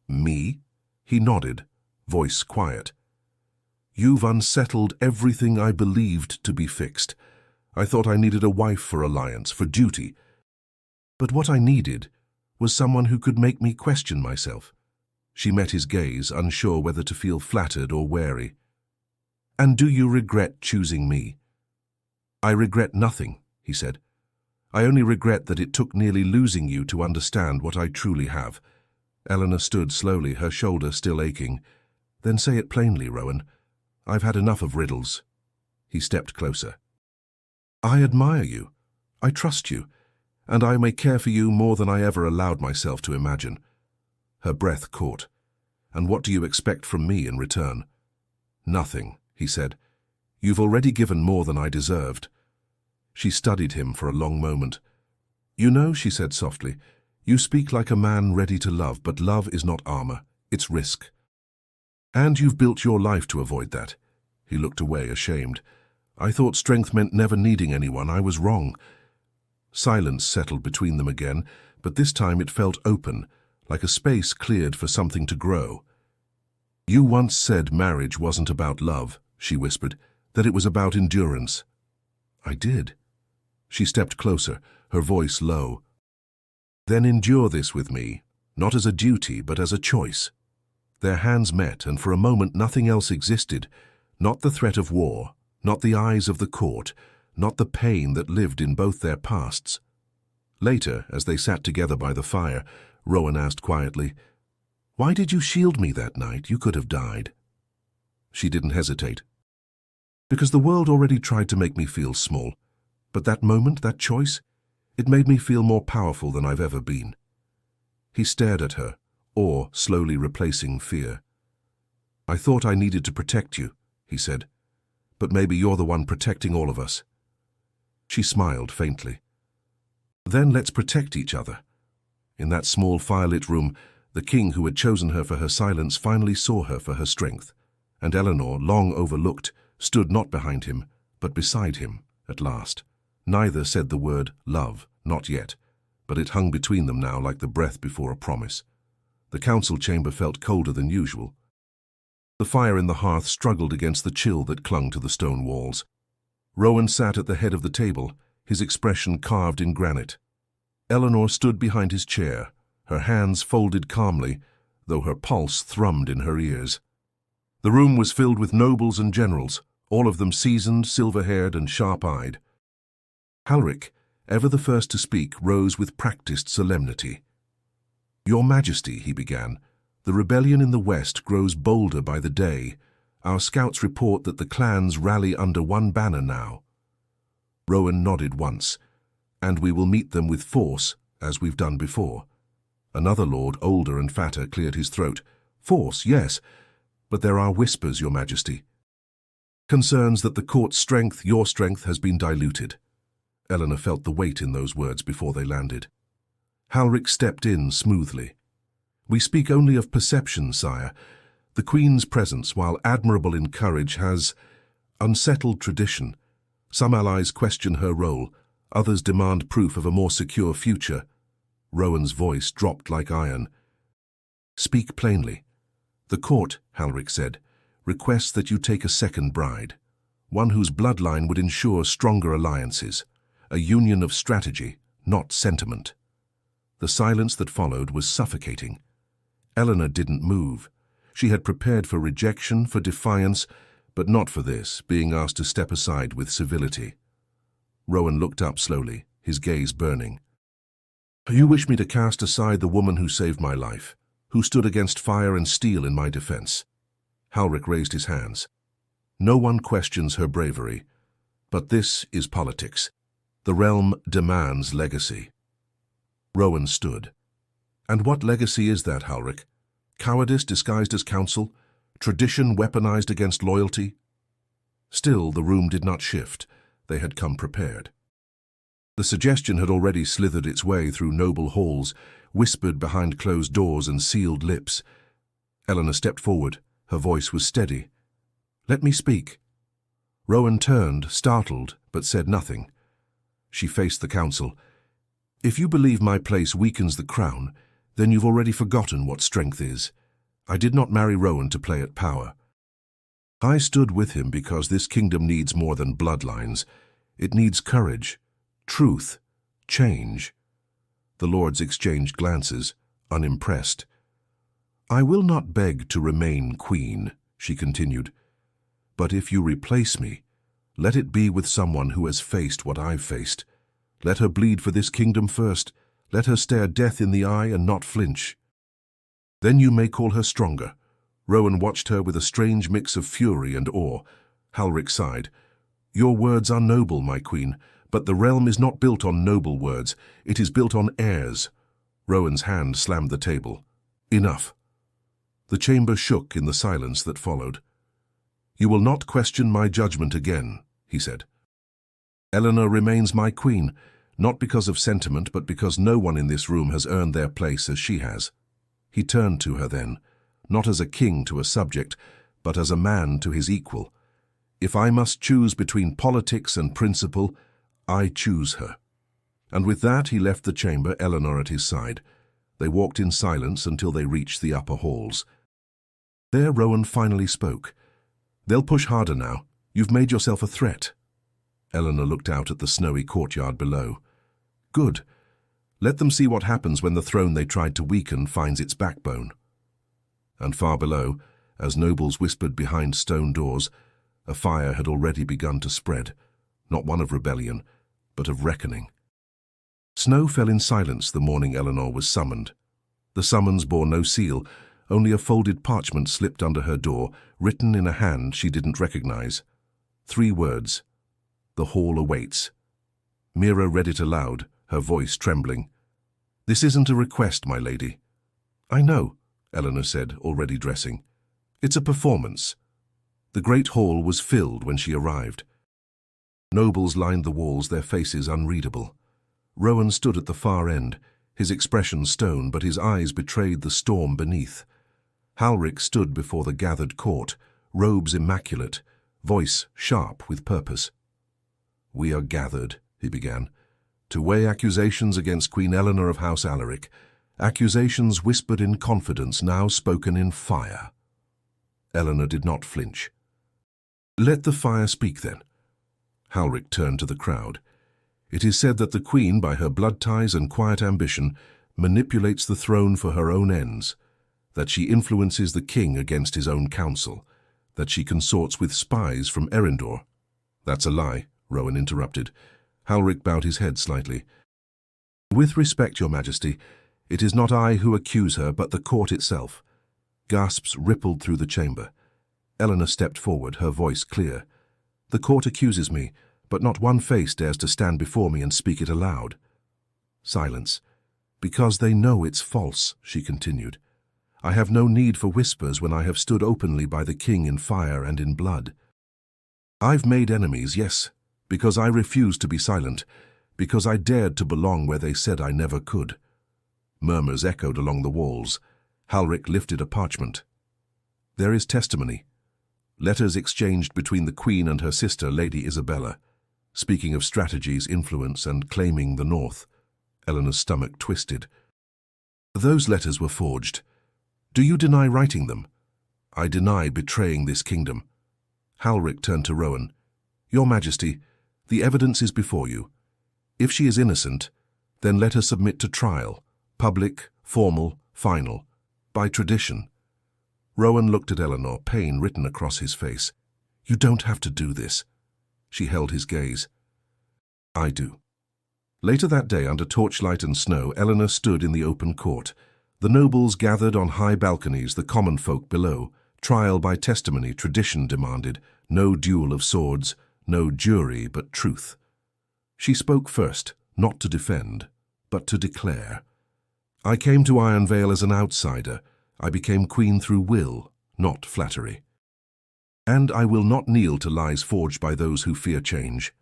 "Me?" He nodded, voice quiet. "You've unsettled everything I believed to be fixed. I thought I needed a wife for alliance, for duty. But what I needed was someone who could make me question myself." She met his gaze, unsure whether to feel flattered or wary. "And do you regret choosing me?" "I regret nothing," he said. "I only regret that it took nearly losing you to understand what I truly have." Eleanor stood slowly, her shoulder still aching. "Then say it plainly, Rowan. I've had enough of riddles." He stepped closer. "I admire you. I trust you. And I may care for you more than I ever allowed myself to imagine." Her breath caught. "And what do you expect from me in return?" "Nothing," he said. "You've already given more than I deserved." She studied him for a long moment. "You know," she said softly, "you speak like a man ready to love, but love is not armor, it's risk. And you've built your life to avoid that." He looked away, ashamed. "I thought strength meant never needing anyone. I was wrong." Silence settled between them again, but this time it felt open, like a space cleared for something to grow. "You once said marriage wasn't about love," she whispered, "that it was about endurance." "I did." She stepped closer, her voice low. "Then endure this with me, not as a duty, but as a choice." Their hands met, and for a moment nothing else existed, not the threat of war, not the eyes of the court, not the pain that lived in both their pasts. Later, as they sat together by the fire, Rowan asked quietly, "Why did you shield me that night? You could have died." She didn't hesitate. "Because the world already tried to make me feel small. But that moment, that choice, it made me feel more powerful than I've ever been." He stared at her, awe slowly replacing fear. "I thought I needed to protect you," he said. "But maybe you're the one protecting all of us." She smiled faintly. "Then let's protect each other." In that small firelit room, the king who had chosen her for her silence finally saw her for her strength, and Eleanor, long overlooked, stood not behind him, but beside him, at last. Neither said the word love, not yet, but it hung between them now like the breath before a promise. The council chamber felt colder than usual. The fire in the hearth struggled against the chill that clung to the stone walls. Rowan sat at the head of the table, his expression carved in granite. Eleanor stood behind his chair, her hands folded calmly, though her pulse thrummed in her ears. The room was filled with nobles and generals, all of them seasoned, silver-haired, and sharp-eyed. Halric, ever the first to speak, rose with practiced solemnity. "Your Majesty," he began, "the rebellion in the west grows bolder by the day. Our scouts report that the clans rally under one banner now." Rowan nodded once. "And we will meet them with force, as we've done before." Another lord, older and fatter, cleared his throat. "Force, yes, but there are whispers, Your Majesty. Concerns that the court's strength, your strength, has been diluted." Eleanor felt the weight in those words before they landed. Halric stepped in smoothly. "We speak only of perception, sire. The Queen's presence, while admirable in courage, has unsettled tradition. Some allies question her role, others demand proof of a more secure future." Rowan's voice dropped like iron. "Speak plainly." "The court," Halric said, "requests that you take a second bride, one whose bloodline would ensure stronger alliances, a union of strategy, not sentiment." The silence that followed was suffocating. Eleanor didn't move. She had prepared for rejection, for defiance, but not for this, being asked to step aside with civility. Rowan looked up slowly, his gaze burning. "You wish me to cast aside the woman who saved my life, who stood against fire and steel in my defense?" Halric raised his hands. "No one questions her bravery, but this is politics. The realm demands legacy." Rowan stood. "And what legacy is that, Halric? Cowardice disguised as counsel? Tradition weaponized against loyalty?" Still, the room did not shift. They had come prepared. The suggestion had already slithered its way through noble halls, whispered behind closed doors and sealed lips. Eleanor stepped forward. Her voice was steady. "Let me speak." Rowan turned, startled, but said nothing. She faced the council. "If you believe my place weakens the crown, then you've already forgotten what strength is. I did not marry Rowan to play at power. I stood with him because this kingdom needs more than bloodlines. It needs courage, truth, change." The lords exchanged glances, unimpressed. "I will not beg to remain queen," she continued. "But if you replace me, let it be with someone who has faced what I've faced. Let her bleed for this kingdom first. Let her stare death in the eye and not flinch. Then you may call her stronger." Rowan watched her with a strange mix of fury and awe. Halric sighed. "Your words are noble, my queen, but the realm is not built on noble words. It is built on heirs." Rowan's hand slammed the table. "Enough." The chamber shook in the silence that followed. "You will not question my judgment again," he said. "Eleanor remains my queen, not because of sentiment, but because no one in this room has earned their place as she has." He turned to her then, not as a king to a subject, but as a man to his equal. "If I must choose between politics and principle, I choose her." And with that he left the chamber, Eleanor at his side. They walked in silence until they reached the upper halls. There Rowan finally spoke. "They'll push harder now. You've made yourself a threat." Eleanor looked out at the snowy courtyard below. "Good. Let them see what happens when the throne they tried to weaken finds its backbone." And far below, as nobles whispered behind stone doors, a fire had already begun to spread, not one of rebellion, but of reckoning. Snow fell in silence the morning Eleanor was summoned. The summons bore no seal, only a folded parchment slipped under her door, written in a hand she didn't recognize. 3 words: "The hall awaits." Mira read it aloud, her voice trembling. "This isn't a request, my lady." "I know," Eleanor said, already dressing. "It's a performance." The great hall was filled when she arrived. Nobles lined the walls, their faces unreadable. Rowan stood at the far end, his expression stone, but his eyes betrayed the storm beneath. Halric stood before the gathered court, robes immaculate, voice sharp with purpose. "We are gathered," he began, "to weigh accusations against Queen Eleanor of House Alaric. Accusations whispered in confidence, now spoken in fire. Eleanor did not flinch. "Let the fire speak, then." Halric turned to the crowd. "It is said that the Queen, by her blood ties and quiet ambition, manipulates the throne for her own ends, that she influences the king against his own council, that she consorts with spies from Erindor." "That's a lie," Rowan interrupted. Halric bowed his head slightly. "With respect, Your Majesty, it is not I who accuse her, but the court itself." Gasps rippled through the chamber. Eleanor stepped forward, her voice clear. "The court accuses me, but not one face dares to stand before me and speak it aloud." Silence. "Because they know it's false," she continued. "I have no need for whispers when I have stood openly by the king in fire and in blood. I've made enemies, yes, because I refused to be silent, because I dared to belong where they said I never could." Murmurs echoed along the walls. Halric lifted a parchment. "There is testimony. Letters exchanged between the Queen and her sister, Lady Isabella, speaking of strategies, influence, and claiming the North." Eleanor's stomach twisted. "Those letters were forged. Do you deny writing them?" "I deny betraying this kingdom." Halric turned to Rowan. "Your Majesty, the evidence is before you. If she is innocent, then let her submit to trial, public, formal, final, by tradition." Rowan looked at Eleanor, pain written across his face. "You don't have to do this." She held his gaze. "I do." Later that day, under torchlight and snow, Eleanor stood in the open court. The nobles gathered on high balconies, the common folk below. Trial by testimony, tradition demanded. No duel of swords, no jury, but truth. She spoke first, not to defend, but to declare. "I came to Ironvale as an outsider. I became queen through will, not flattery. And I will not kneel to lies forged by those who fear change."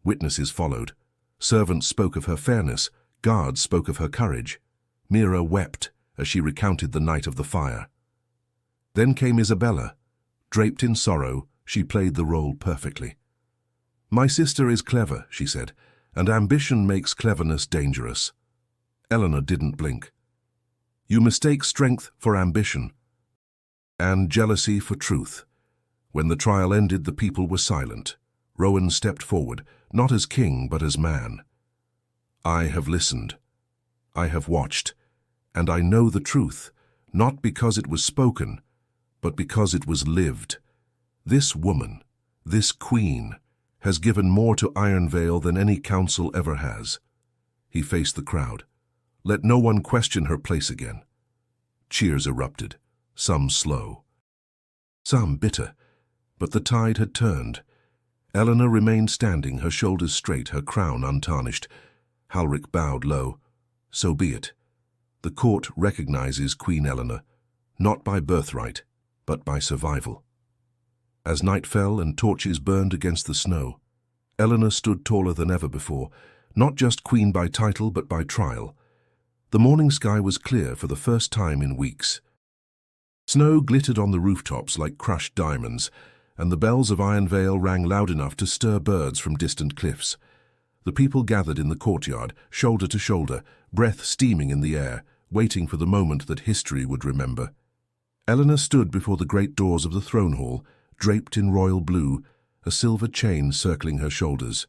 Witnesses followed. Servants spoke of her fairness. Guards spoke of her courage. Mira wept as she recounted the night of the fire. Then came Isabella. Draped in sorrow, she played the role perfectly. "My sister is clever," she said, "and ambition makes cleverness dangerous." Eleanor didn't blink. "You mistake strength for ambition and jealousy for truth." When the trial ended, the people were silent. Rowan stepped forward, not as king, but as man. "I have listened. I have watched, and I know the truth, not because it was spoken, but because it was lived. This woman, this queen, has given more to Ironvale than any council ever has." He faced the crowd. "Let no one question her place again." Cheers erupted, some slow, some bitter, but the tide had turned. Eleanor remained standing, her shoulders straight, her crown untarnished. Halric bowed low. "So be it. The court recognizes Queen Eleanor, not by birthright, but by survival." As night fell and torches burned against the snow, Eleanor stood taller than ever before, not just queen by title, but by trial. The morning sky was clear for the first time in weeks. Snow glittered on the rooftops like crushed diamonds, and the bells of Ironvale rang loud enough to stir birds from distant cliffs. The people gathered in the courtyard, shoulder to shoulder, breath steaming in the air, waiting for the moment that history would remember. Eleanor stood before the great doors of the throne hall, draped in royal blue, a silver chain circling her shoulders.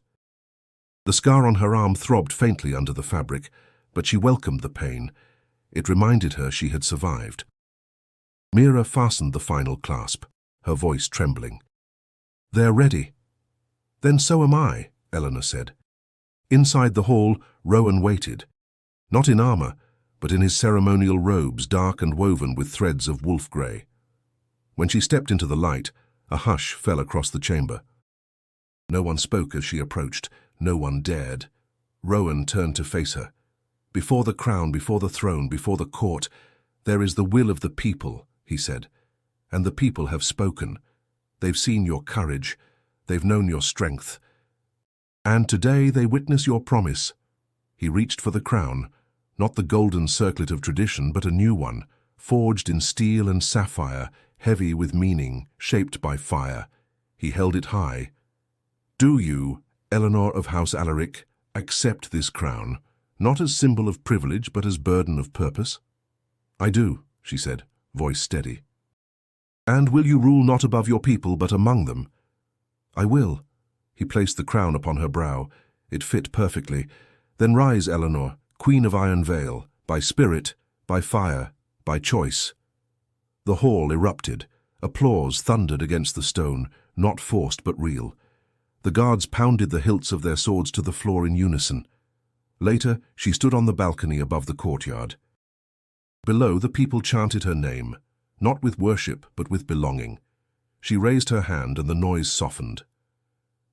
The scar on her arm throbbed faintly under the fabric, but she welcomed the pain. It reminded her she had survived. Mira fastened the final clasp, her voice trembling. "They're ready." "Then so am I," Eleanor said. Inside the hall, Rowan waited. Not in armor, but in his ceremonial robes, dark and woven with threads of wolf grey. When she stepped into the light, a hush fell across the chamber. No one spoke as she approached. No one dared. Rowan turned to face her. "Before the crown, before the throne, before the court, there is the will of the people," he said. "And the people have spoken. They've seen your courage. They've known your strength. And today they witness your promise." He reached for the crown, not the golden circlet of tradition, but a new one, forged in steel and sapphire, heavy with meaning, shaped by fire. He held it high. "Do you, Eleanor of House Alaric, accept this crown, not as symbol of privilege but as burden of purpose? I do, she said, voice steady. And will you rule not above your people but among them? I will. He placed the crown upon her brow. It fit perfectly. Then rise, Eleanor, Queen of Iron Vale, by spirit, by fire, by choice. The hall erupted. Applause thundered against the stone, not forced but real. The guards pounded the hilts of their swords to the floor in unison. Later, she stood on the balcony above the courtyard. Below, the people chanted her name, not with worship but with belonging. She raised her hand and the noise softened.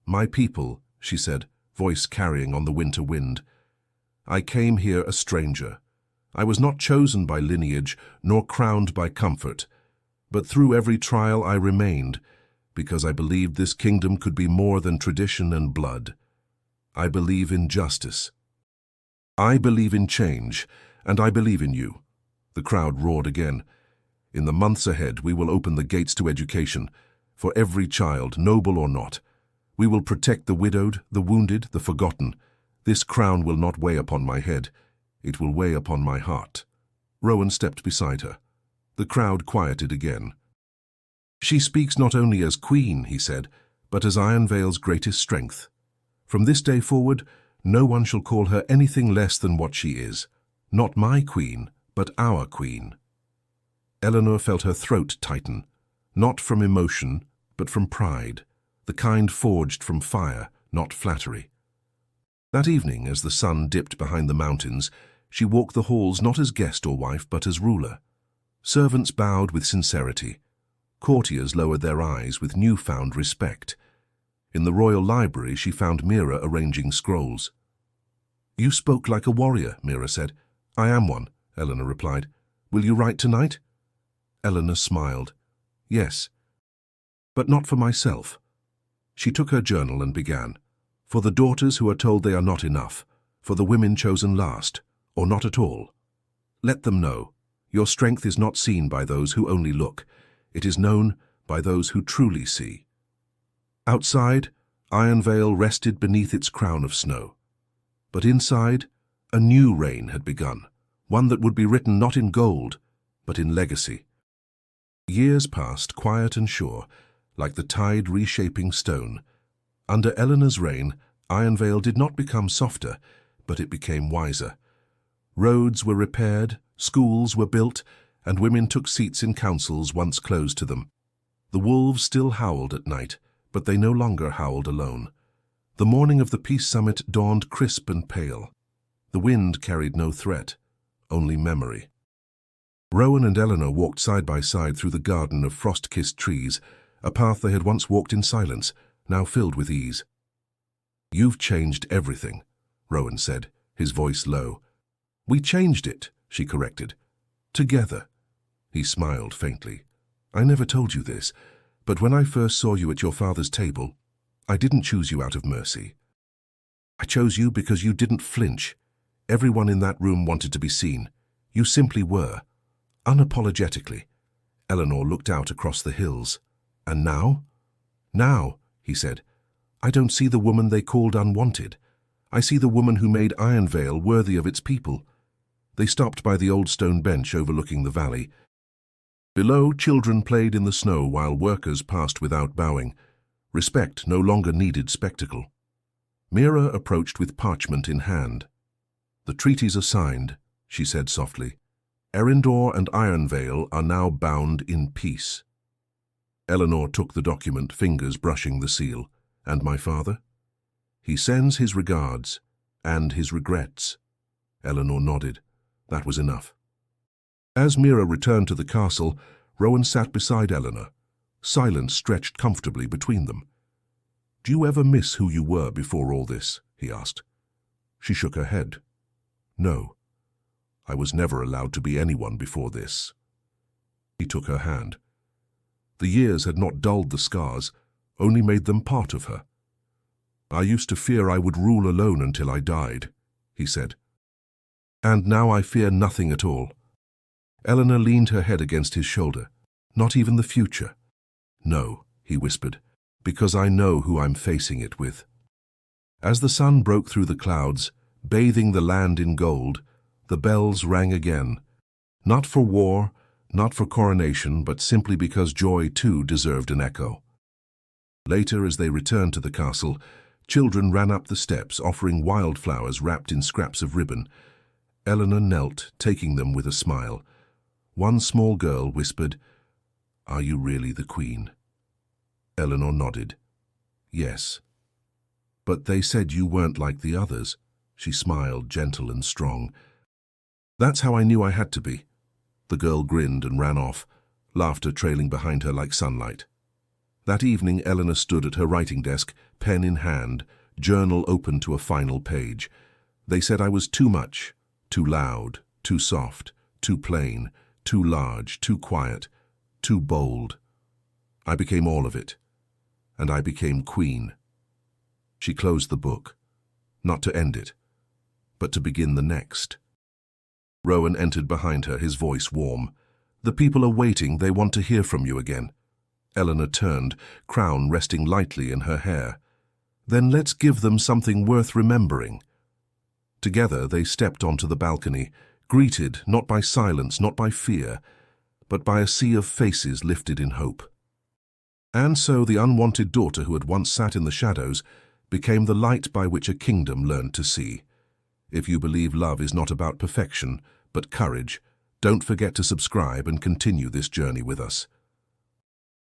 My people, she said, voice carrying on the winter wind. I came here a stranger. I was not chosen by lineage, nor crowned by comfort. But through every trial I remained, because I believed this kingdom could be more than tradition and blood. I believe in justice. I believe in change, and I believe in you. The crowd roared again. In the months ahead, we will open the gates to education, for every child, noble or not. We will protect the widowed, the wounded, the forgotten. This crown will not weigh upon my head. It will weigh upon my heart. Rowan stepped beside her. The crowd quieted again. She speaks not only as queen, he said, but as Iron Vale's greatest strength. From this day forward, no one shall call her anything less than what she is. Not my queen, but our queen. Eleanor felt her throat tighten, not from emotion, but from pride, the kind forged from fire, not flattery. That evening, as the sun dipped behind the mountains, she walked the halls not as guest or wife, but as ruler. Servants bowed with sincerity. Courtiers lowered their eyes with newfound respect. In the royal library, she found Mira arranging scrolls. You spoke like a warrior, Mira said. I am one, Eleanor replied. Will you write tonight? Eleanor smiled. Yes, but not for myself. She took her journal and began. For the daughters who are told they are not enough, for the women chosen last, or not at all. Let them know. Your strength is not seen by those who only look. It is known by those who truly see. Outside, Iron Vale rested beneath its crown of snow. But inside, a new reign had begun, one that would be written not in gold, but in legacy. Years passed, quiet and sure, like the tide reshaping stone. Under Eleanor's reign, Iron Vale did not become softer, but it became wiser. Roads were repaired, schools were built, and women took seats in councils once closed to them. The wolves still howled at night, but they no longer howled alone. The morning of the peace summit dawned crisp and pale. The wind carried no threat, only memory. Rowan and Eleanor walked side by side through the garden of frost-kissed trees, a path they had once walked in silence, now filled with ease. You've changed everything, Rowan said, his voice low. We changed it, she corrected. Together. He smiled faintly. I never told you this, but when I first saw you at your father's table, I didn't choose you out of mercy. I chose you because you didn't flinch. Everyone in that room wanted to be seen. You simply were. Unapologetically. Eleanor looked out across the hills. And now? Now, he said, I don't see the woman they called unwanted. I see the woman who made Iron Vale worthy of its people. They stopped by the old stone bench overlooking the valley. Below, children played in the snow while workers passed without bowing. Respect no longer needed spectacle. Mira approached with parchment in hand. The treaties are signed, she said softly. Erindor and Iron Vale are now bound in peace. Eleanor took the document, fingers brushing the seal. And my father? He sends his regards and his regrets. Eleanor nodded. That was enough. As Mira returned to the castle, Rowan sat beside Eleanor. Silence stretched comfortably between them. Do you ever miss who you were before all this? He asked. She shook her head. No. I was never allowed to be anyone before this. He took her hand. The years had not dulled the scars, only made them part of her. I used to fear I would rule alone until I died, he said. And now I fear nothing at all. Eleanor leaned her head against his shoulder. Not even the future. No, he whispered, because I know who I'm facing it with. As the sun broke through the clouds, Bathing the land in gold, the bells rang again. Not for war, not for coronation, but simply because joy too deserved an echo. Later, as they returned to the castle, children ran up the steps offering wildflowers wrapped in scraps of ribbon. Eleanor knelt, taking them with a smile. One small girl whispered, "Are you really the Queen?" Eleanor nodded. "Yes." "But they said you weren't like the others." She smiled, gentle and strong. "That's how I knew I had to be." The girl grinned and ran off, laughter trailing behind her like sunlight. That evening, Eleanor stood at her writing desk, pen in hand, journal open to a final page. They said I was too much, too loud, too soft, too plain, too large, too quiet, too bold. I became all of it, and I became Queen. She closed the book, not to end it, but to begin the next. Rowan entered behind her, his voice warm. "The people are waiting, they want to hear from you again." Eleanor turned, crown resting lightly in her hair. "Then let's give them something worth remembering." Together they stepped onto the balcony, greeted not by silence, not by fear, but by a sea of faces lifted in hope. And so the unwanted daughter who had once sat in the shadows became the light by which a kingdom learned to see. If you believe love is not about perfection, but courage, don't forget to subscribe and continue this journey with us.